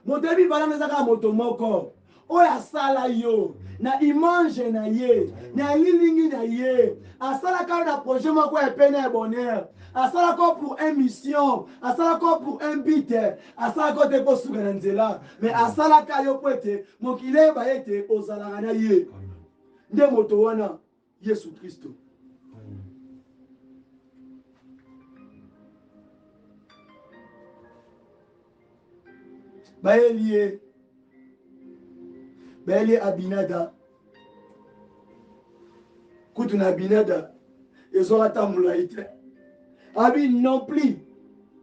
Moto yebi valeur na zaka moto moko. Oyo asala yo. Na image na ye. Na lilingi na ye. Asala ka na projet moko ya peine et bonheur. Asala ko pour une mission. Asala ko pour un but. Asala ko te ko suka na nzela. Mais asala ka yo kwete. Mokile ba yete ozala na ye. Nde moto wana Yesu Kristo. Baelie Abinada. Kutuna Abinada. Ils ont attendu. Abi non plus.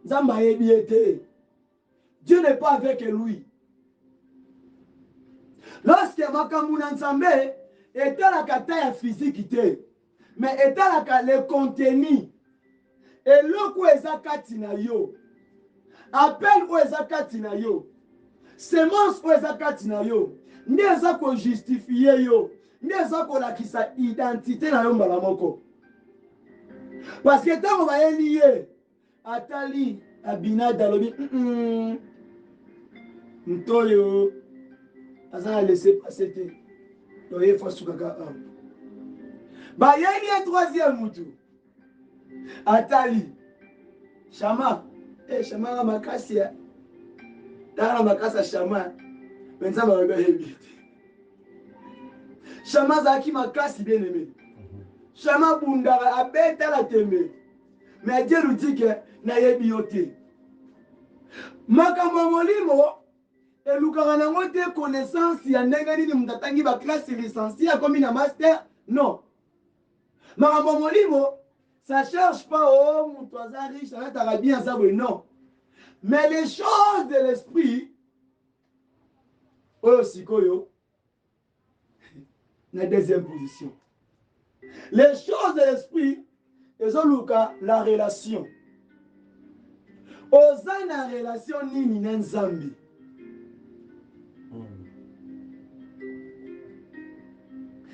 Zamba ebiete. Dieu n'est pas avec lui. Lorsque Makamuna Nzambe était la kata physique, mais était le contenu. Et le quoi ezakati na yo. Appel ou ezakati na yo. Semence ou ezakati na yo. Ndeza ko justifier yo. Ndeza ko lakisa identité na yo mbala moko. Parce que tant on va lier atali Abinada lobi Ntoyo azana laisser passer te. Loye fa sukaka am. Ba yeli troisième mutu. Atali Shama Shama makasi ya. Dara makasa Shama. Benza ba hebi. Shama zaki makasi bien aimé. Shama bundara abeta la tembe. Mais Dieu nous dit que na yebi yote. Makambo molimo elukanga nango te connaissance ya ndenge nini mutatangi ba classe licenciée comme na master. Non. Makambo molimo ça cherche pas oh mutoza riche ça va bien ça oui non. Mais les choses de l'esprit oyo sikoyo na deuxième position. Les choses de l'esprit, ils ont la relation. Oza na relation nini na Nzambi.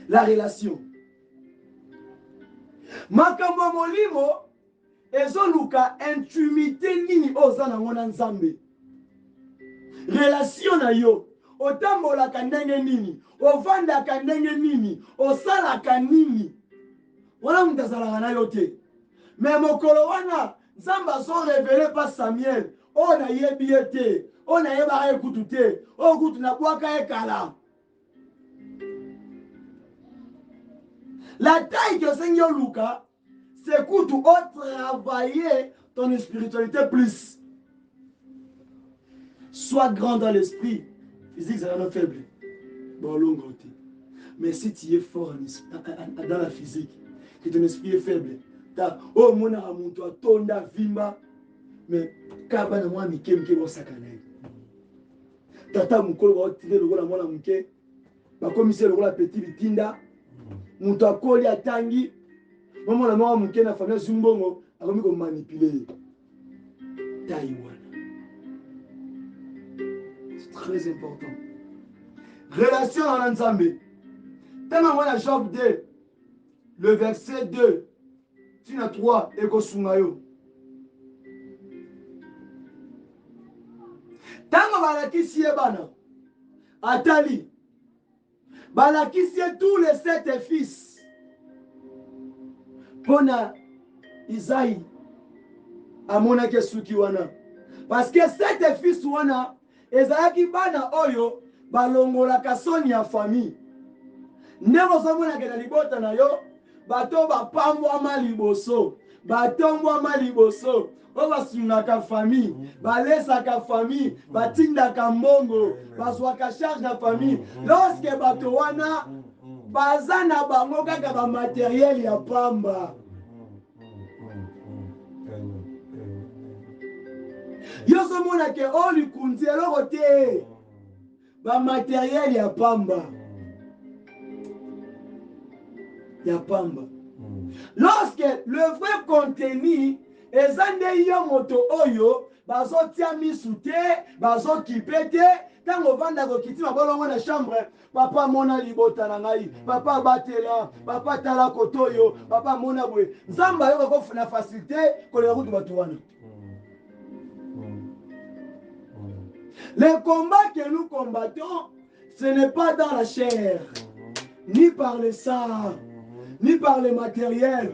La relation. Makambo molimo, ils ont intimité nini oza na ngona Nzambi. Relation na yo. Otambola kandenge nini. Ovanda kandenge nini. Osala kanini. Wana mtazala na yo te. Mais mokolo wana Nzamba sont révélés par Samuel. On a yebiete. On a yeba ekutute. O kutu na bwaka ekala. La taille que Seigneur Luka, c'est que tu as travaillé ton spiritualité plus. Sois grand dans l'esprit. Physique, c'est un faible. Bon, long. Mais si tu es fort dans la physique, que ton esprit est faible, oh mon amour, toi, tonda, vimba, mais kabana moi, mike bon sakanaï. Tata mukolo va tirer le rôle à moi, mike, ma commissaire le rôle à petit bitinda, muto akoli atangi, maman la moi, mike na famille zumbongo, a remis comme manipuler. Taïwan. C'est très important. relation en Nzambe. Tellement moi, Job 2, le verset 2, tina 3, et Kosungayo. Tango balakisi bana, Atali, balakisi tous les 7 fils. Pona Isaïe, amona kesuki wana. Parce que 7 fils wana, ezalaki bana oyo, balongola kasoni ya famille. Ndeko zamona ke na libota na yo, bato bapambwama liboso, batombwama liboso, o basungaka famille, balesaka famille, batindaka mbongo, bazwaka charge na famille. Lorsque bato wana baza na bango kaka ba matériel ya pamba. Yo somona ke o likunzi eloko te, ba matériel ya pamba. Ya pamba. Lorsque le vrai contenu ezande yo moto oyo bazo tia misu te, bazo kipe te, tango vanda ko kiti mabolongo na chambre, papa mona libota na ngai, papa batela, papa tala kotoyo, papa mona boye. Nzamba yo ko na facilité ko le route batu wana. Le combat que nous combattons, ce n'est pas dans la chair, ni par le sang, ni par le matériel,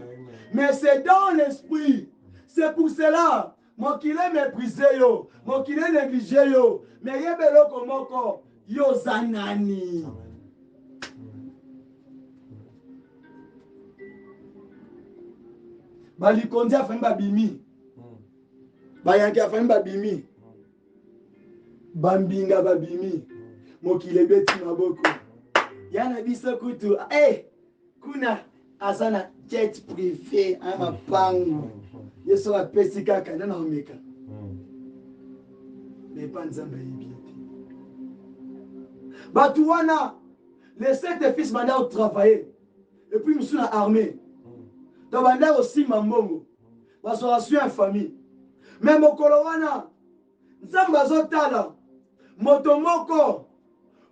mais c'est dans l'esprit. C'est pour cela, mon qu'il est méprisé yo, mon qu'il est négligé yo, mais yebelo komoko yo zanani. Balikondi afani babimi, bayanki afani babimi, bambinga babimi, mon qu'il est beti maboko. Yana biso kutu, kuna asana jet privé ama pangu yeso a pesika kana na omeka mais pas nzamba yebi batu wana les 7 fils banda au travailler et puis nous na armée donc banda aussi mambongo baso assurer une famille mais mokolo wana nzamba zotala moto moko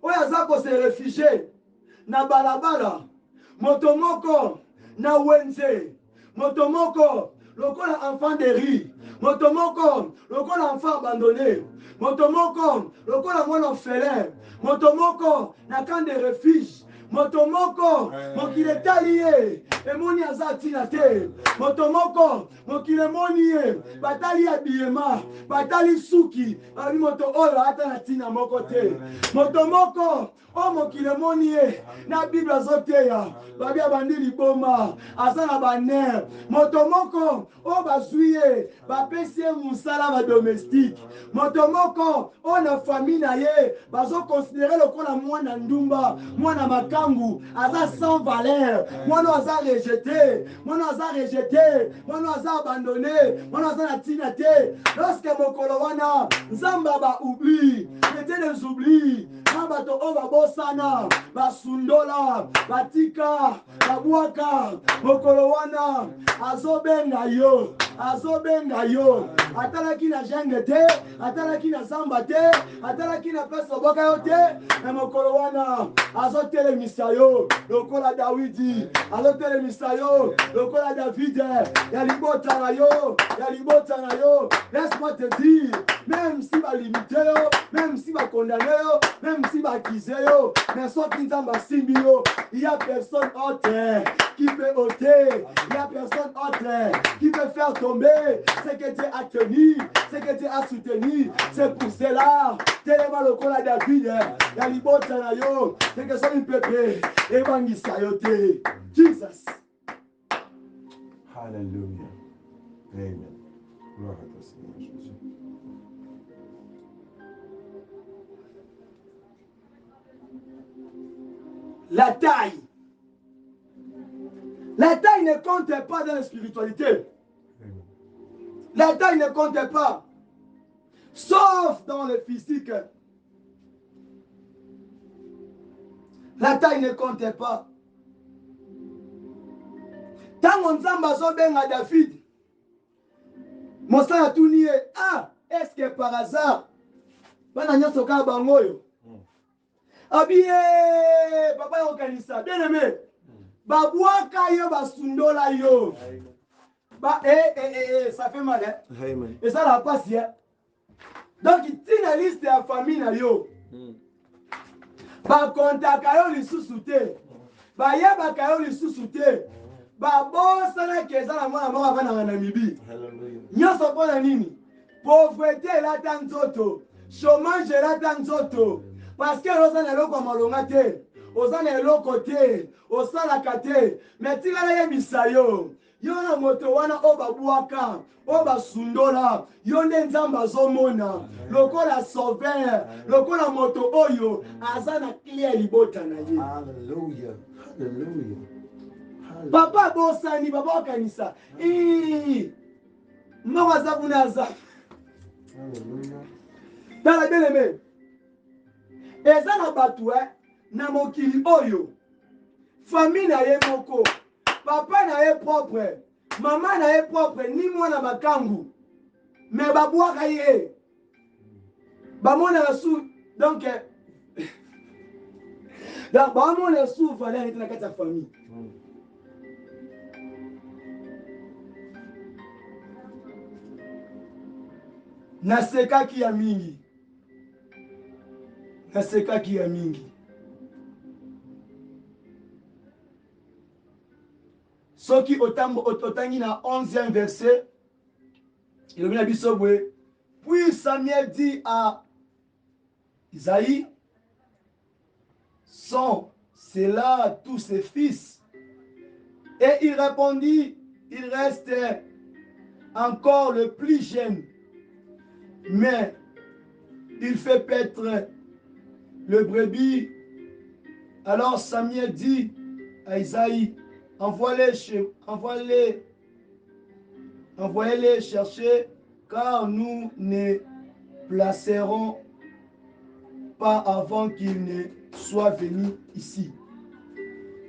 oyo aza ko se réfugier na balabala, motomoko na wenze, motomoko lokola enfant de riz, motomoko lokola enfant abandonné, motomoko lokola mon orphelin, motomoko na camp de refuge, motomoko mokile talié et moni azatina te, motomoko mokile moni batali habillement, batali suki, ali moto oyo ata na tina moko te, motomoko o mokile moni na Bible azoteya, babia bandi liboma, asana baner, motomoko o bazuye, bapesi musala ba domestique, motomoko o na famille na ye, bazo considérer lokola mwana ndumba, mwana makangu, aza sans valeur, mwana aza rejeté, mwana aza rejeté, mwana aza abandonné, mwana aza na tina te. Lorsque mokolo wana, nzamba ba oublie, mettez les oublis, bato o babosana, basundola, batika, babwaka, mokolo wana, azobenga yo, azobenga yo, atalaki na jenge te, atalaki na zamba te, atalaki na pesa boka yo te, na mokolo wana, azotelemisa yo, lokola Dawidi, azotelemisa yo, lokola David, ya libota na yo, ya libota na yo. Laisse-moi te dire, même si ba limité yo, même si ba condamné yo, même si ba accusé yo, mais soit qui nzamba simbi yo, il y a personne autre qui peut ôter, il y a personne autre qui peut faire tomber ce que Dieu a tenu, ce que Dieu a soutenu. C'est pour cela, tellement le col à David, il y a libota na yo, c'est que ça une peuple, et bangisa yo te. Jesus. Hallelujah. Amen. Gloire à toi, Seigneur Jésus. La taille. La taille ne compte pas dans la spiritualité. La taille ne compte pas. Sauf dans le physique. La taille ne compte pas. Tant on zamba zobenga David, Mosa a tout nié. Ah, est-ce que par hasard, bana nyoso ka bangoyo, Abie, papa yokanisa. Bien aimé. Babouaka yo basundola yo. Bah, ça fait mal, hein? Amen. Et ça la passe, hein? Donc, il tient la liste de la famille, yo. Bah, contacta yo les sous-soutés. Bah, yabaka yo les sous-soutés. Bah, bon, ça n'a qu'à ça, la mort avant dans la Namibie. Nyonso pona nini? Pauvreté la tanzoto. Chômage la tanzoto. Parce que l'on a l'eau comme l'ongate. Oza na eloko te, osalaka te, mais tika yebisa yo. Yo na moto wana o babuaka, o basundola, yo nde nzambe azomona, lokola sauveur, lokola moto oyo, aza na clé libota na ye. Hallelujah. Hallelujah. Papa bosani, papa okanisa. Moko aza kuna aza. Hallelujah. Tala bien aimé. Eza na bato na mokili oyo. Famille na ye moko. Papa na ye propre. Maman na ye propre. Ni mwana makangu. Mais babouaka ye. Bamona na sou. Donc, bamona na sou valeur na kati ya famille. Nasekaki ya mingi. Nasekaki ya mingi. Soki otangi na 11e verset, il a dit puis Samuel dit à Isaïe, sont c'est-là tous ses fils? Et il répondit, il reste encore le plus jeune, mais il fait paître le brebis. Alors Samuel dit à Isaïe, envoyez-les chercher, car nous ne placerons pas avant qu'il ne soit venu ici.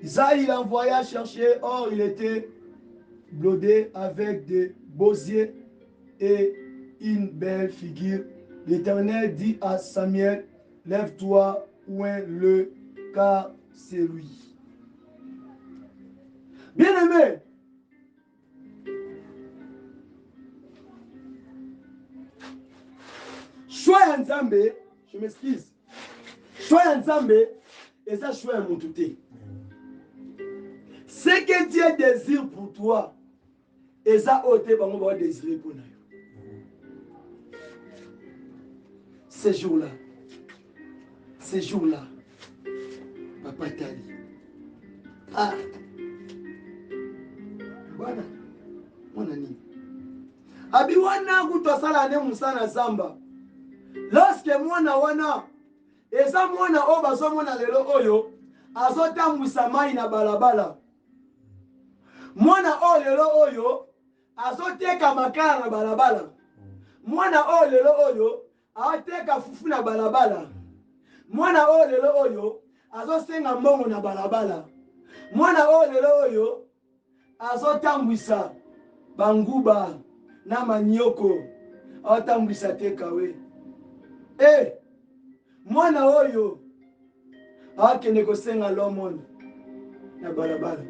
Isaïe l'envoya chercher, or il était blodé avec des bosiers et une belle figure. L'Éternel dit à Samuel, lève-toi, oins-le, car c'est lui. Bien-aimé, choix Nzambe, je m'excuse, choix Nzambe, et ça choix mon touté. Ce que Dieu désire pour toi, et ça ôté, on va désirer pour nous. Ces jours-là, Papa Tali. Ah, voilà, mon ami. Abiwana kutosala ne musana zamba. Lorsque mwana wana, eza mwana o bazo mwana lelo oyo, azotambwisa mai na balabala. Mwana o lelo oyo, azoteka makara na balabala. Mwana o lelo oyo, azoteka fufu na balabala. Mwana o lelo oyo, azosenga mbongo na balabala. Mwana o lelo oyo, azotambwisa banguba na manyoko, azotambwisa tekawe. Mwana oyo, akende kosenga lomone na balabala.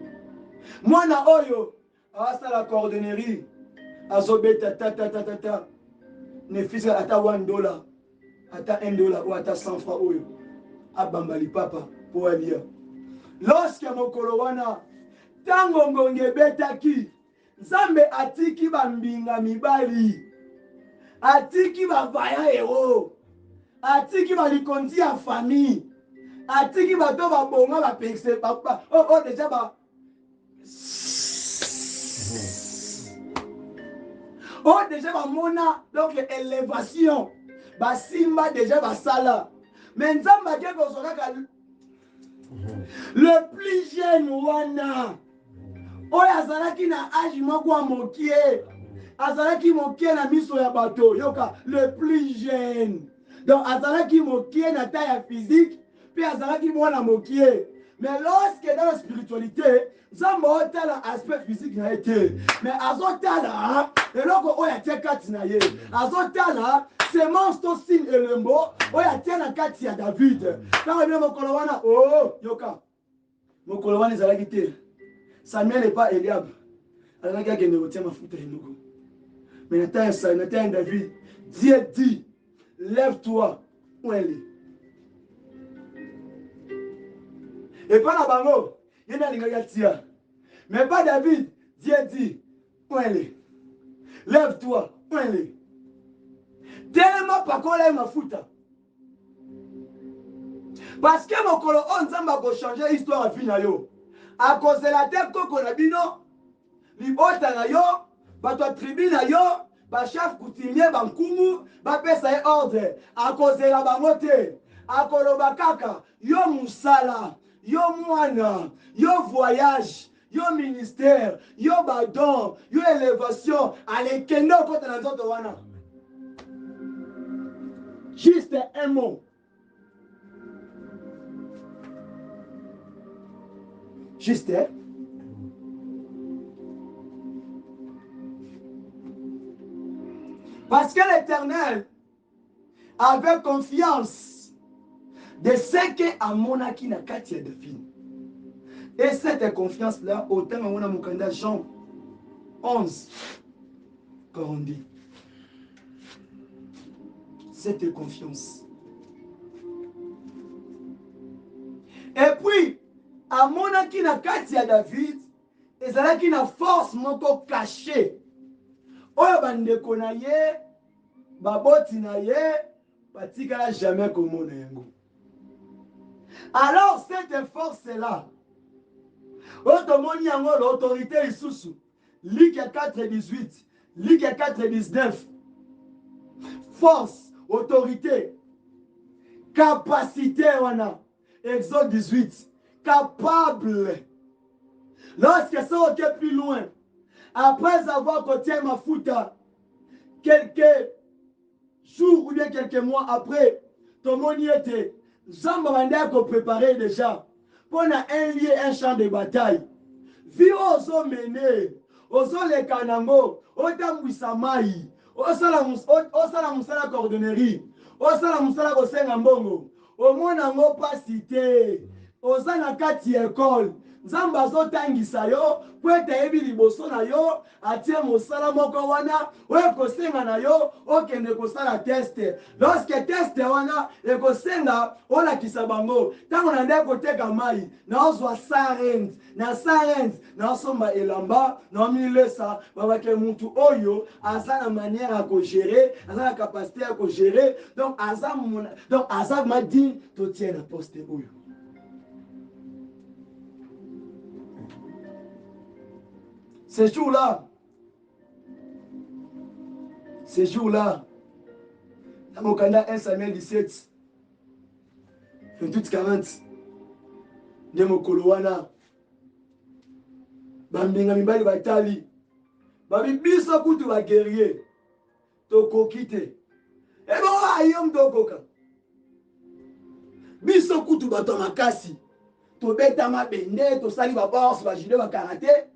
Mwana oyo, asala coordonnerie, azobeta ta. Ne fisa ata $1, ata $1 ou ata 100 francs oyo. Abambali papa pour alia. Lorsque mokolo wana, tango ngonge betaki, Nzambe atiki bambinga mibali. Atiki bavaya ero. Atiki balikonzi ya famille. Atiki bato babonga ba pekse papa. Oh déjà ba. Oh déjà ba mona donc élévation. Ba simba déjà ba sala. Mais Nzamba ke kosoka ka le plus jeune wana. Oyo azalaki na âge moko ya mokie. Azalaki mokie na miso ya bato. Yoka le plus jeune. Donc azalaki mokie na taille physique. Puis azalaki mwana mokie. Mais lorsque dans la spiritualité, Nzamba otala aspect physique na été. Mais azotala eloko oyo atie kati na ye. Azotala semence to signe elembo oyo atia na kati ya David ntango ebile mokolo wana oh yoka mokolo wana ezalaki te Samuel et pas Eliab alaki akende kotia mafuta ye moko mais na ya David Dieu dit lève-toi où elle est et pas na bango yena alingaki atia mais pas David Dieu dit où elle est lève-toi où elle est tellement pakola mafuta parce que mokolo on nzamba ko changer histoire à vie na yo a cause la terre koko na bino libota na yo bato tribu na yo ba chef coutumier bankumu ba pesa e ordre a cause la bango te a koloba kaka yo musala yo mwana yo voyage yo ministère yo badon yo élévation alekende okota na nzoto wana juste un mot juste parce que l'Éternel avait confiance de ce que amonaki na kati ya David. Et cette confiance-là, autant on a mukanda Jean 11, 42. Cette confiance. Et puis, amonaki na kati ya David, ezalaki na force moko cachée. Oyo bandeko na ye, baboti na ye, batikala jamais komona yango. Alors cette force-là, otomoni yango l'autorité isusu, Luc 4:18, Luc 4:19, force, autorité, capacité wana, Exode 18, capable. Lorsque ça va plus loin, après avoir côté mafuta, quelques jours ou bien quelques mois après, ton moni était, Zamba Bandea qu'on préparait déjà pour un lieu, un champ de bataille. Vie aux hommes menés, aux hommes les kanango, aux dames Wissamai, aux salam la cordonnerie, aux salam la kosengambongo, au monde n'ango pas cité, aux anakati école. Nzamba azotangisa yo po ete ayebi liboso na yo atie mosala moko wana oyo ekosenga na yo okende kosala teste. Lorsque teste wana ekosenga olakisa bango ntango na nde koteka mai naozwa sarent na sarent naosomba elamba naomilesa babake mutu oyo aza na manière ya kogere aza na capacité ya kogere donc aza madi totie na poste oyo. Ces jours-là, dans mon candidat 1 Samuel 17, 28-40, de mon kolowana, bambinga mibali batali, biso kutu ba guerrier, toko kite, ebo ayom tokoka, biso kutu bato makasi, to beta mabende, to sali ba bourse, ba judo, ba karaté,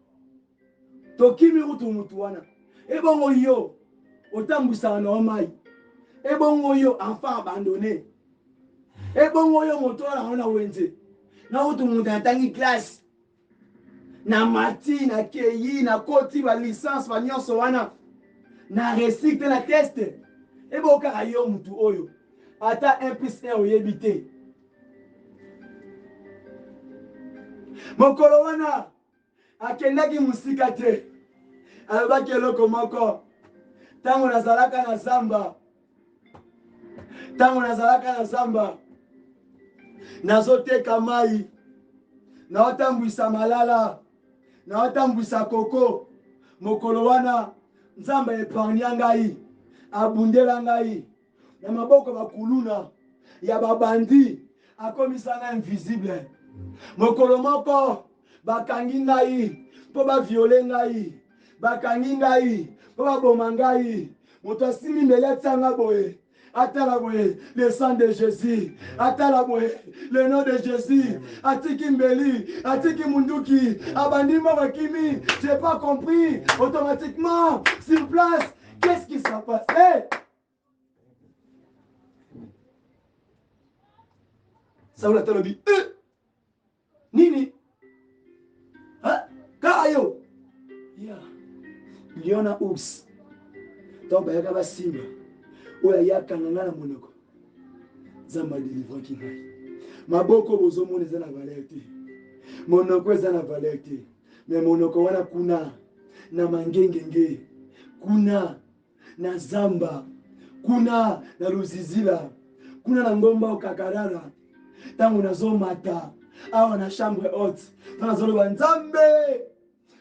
tokimi utu mutu wana ebongo yo otambwisa na omai ebongo yo enfant abandonné ebongo yo moto ala na wenze na utu mutu atangi classe na mati na keyi na koti ba licence ba nyonso wana na récite na test eboka yo mutu oyo ata 1+1 oyebite mokolo wana akendaki musika te alobaki eloko moko ntango nazalaka na zamba nazoteka mai naotambwisa malala naotambwisa koko mokolo wana nzambe epargnia ngai abundela ngai na maboko bakuluna ya babandi akomisa ngai invisible mokolo moko bakangi ngai po baviole ngai bakangi ngai po baboma ngai moto asimi mbeli atianga boye atala boye le sang de Jésus atala boye le nom de Jésus atiki mbeli atiki munduki abandi moko kimi j'ai pas compris automatiquement sur place qu'est-ce qui s'est passé Saoul atalobi nini kaka yo ya liona ours to bayaka basimba oyo ayakanga nga na monoko nzambe adelivraki ngai maboko bozomona eza na valeur te monoko eza na valeur te me monoko wana kuna na mangengenge kuna na zamba kuna na luzizila kuna na ngomba okakarara ntango nazomata awa na chambre haute ntango nazoloba nzambe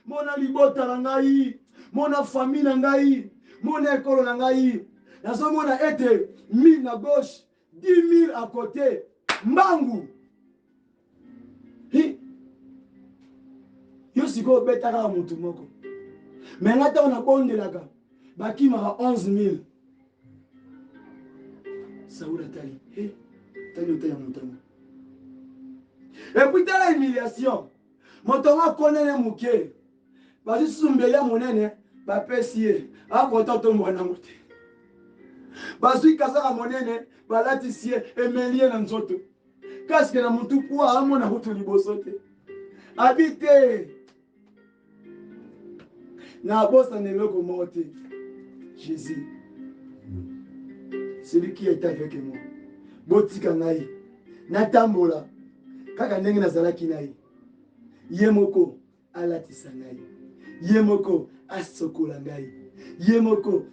mona libota na ngai mona famille na ngai mona ekolo na ngai nazomona ete 1000 na gauche 10 000 à côté mbangu yo sikoyo obetaka motu moko me nga ntango nabondelaka bakimaka 11 000 Saoul atali tali ota ya motango epuis tala humiliation moto ngo akonene moke bazisumbeli ya monene bapesi ye akota otomboka nango te bazwi kazaka monene balatisi ye emeli ye na nzoto kasike na motu kuwa amona kutu liboso te abi te na bosana eloko moko te Jésus celui qui est avec moi botika ngai natambola kaka ndenge nazalaki na ye ye moko alatisa ngai ye moko asokola ngai ye moko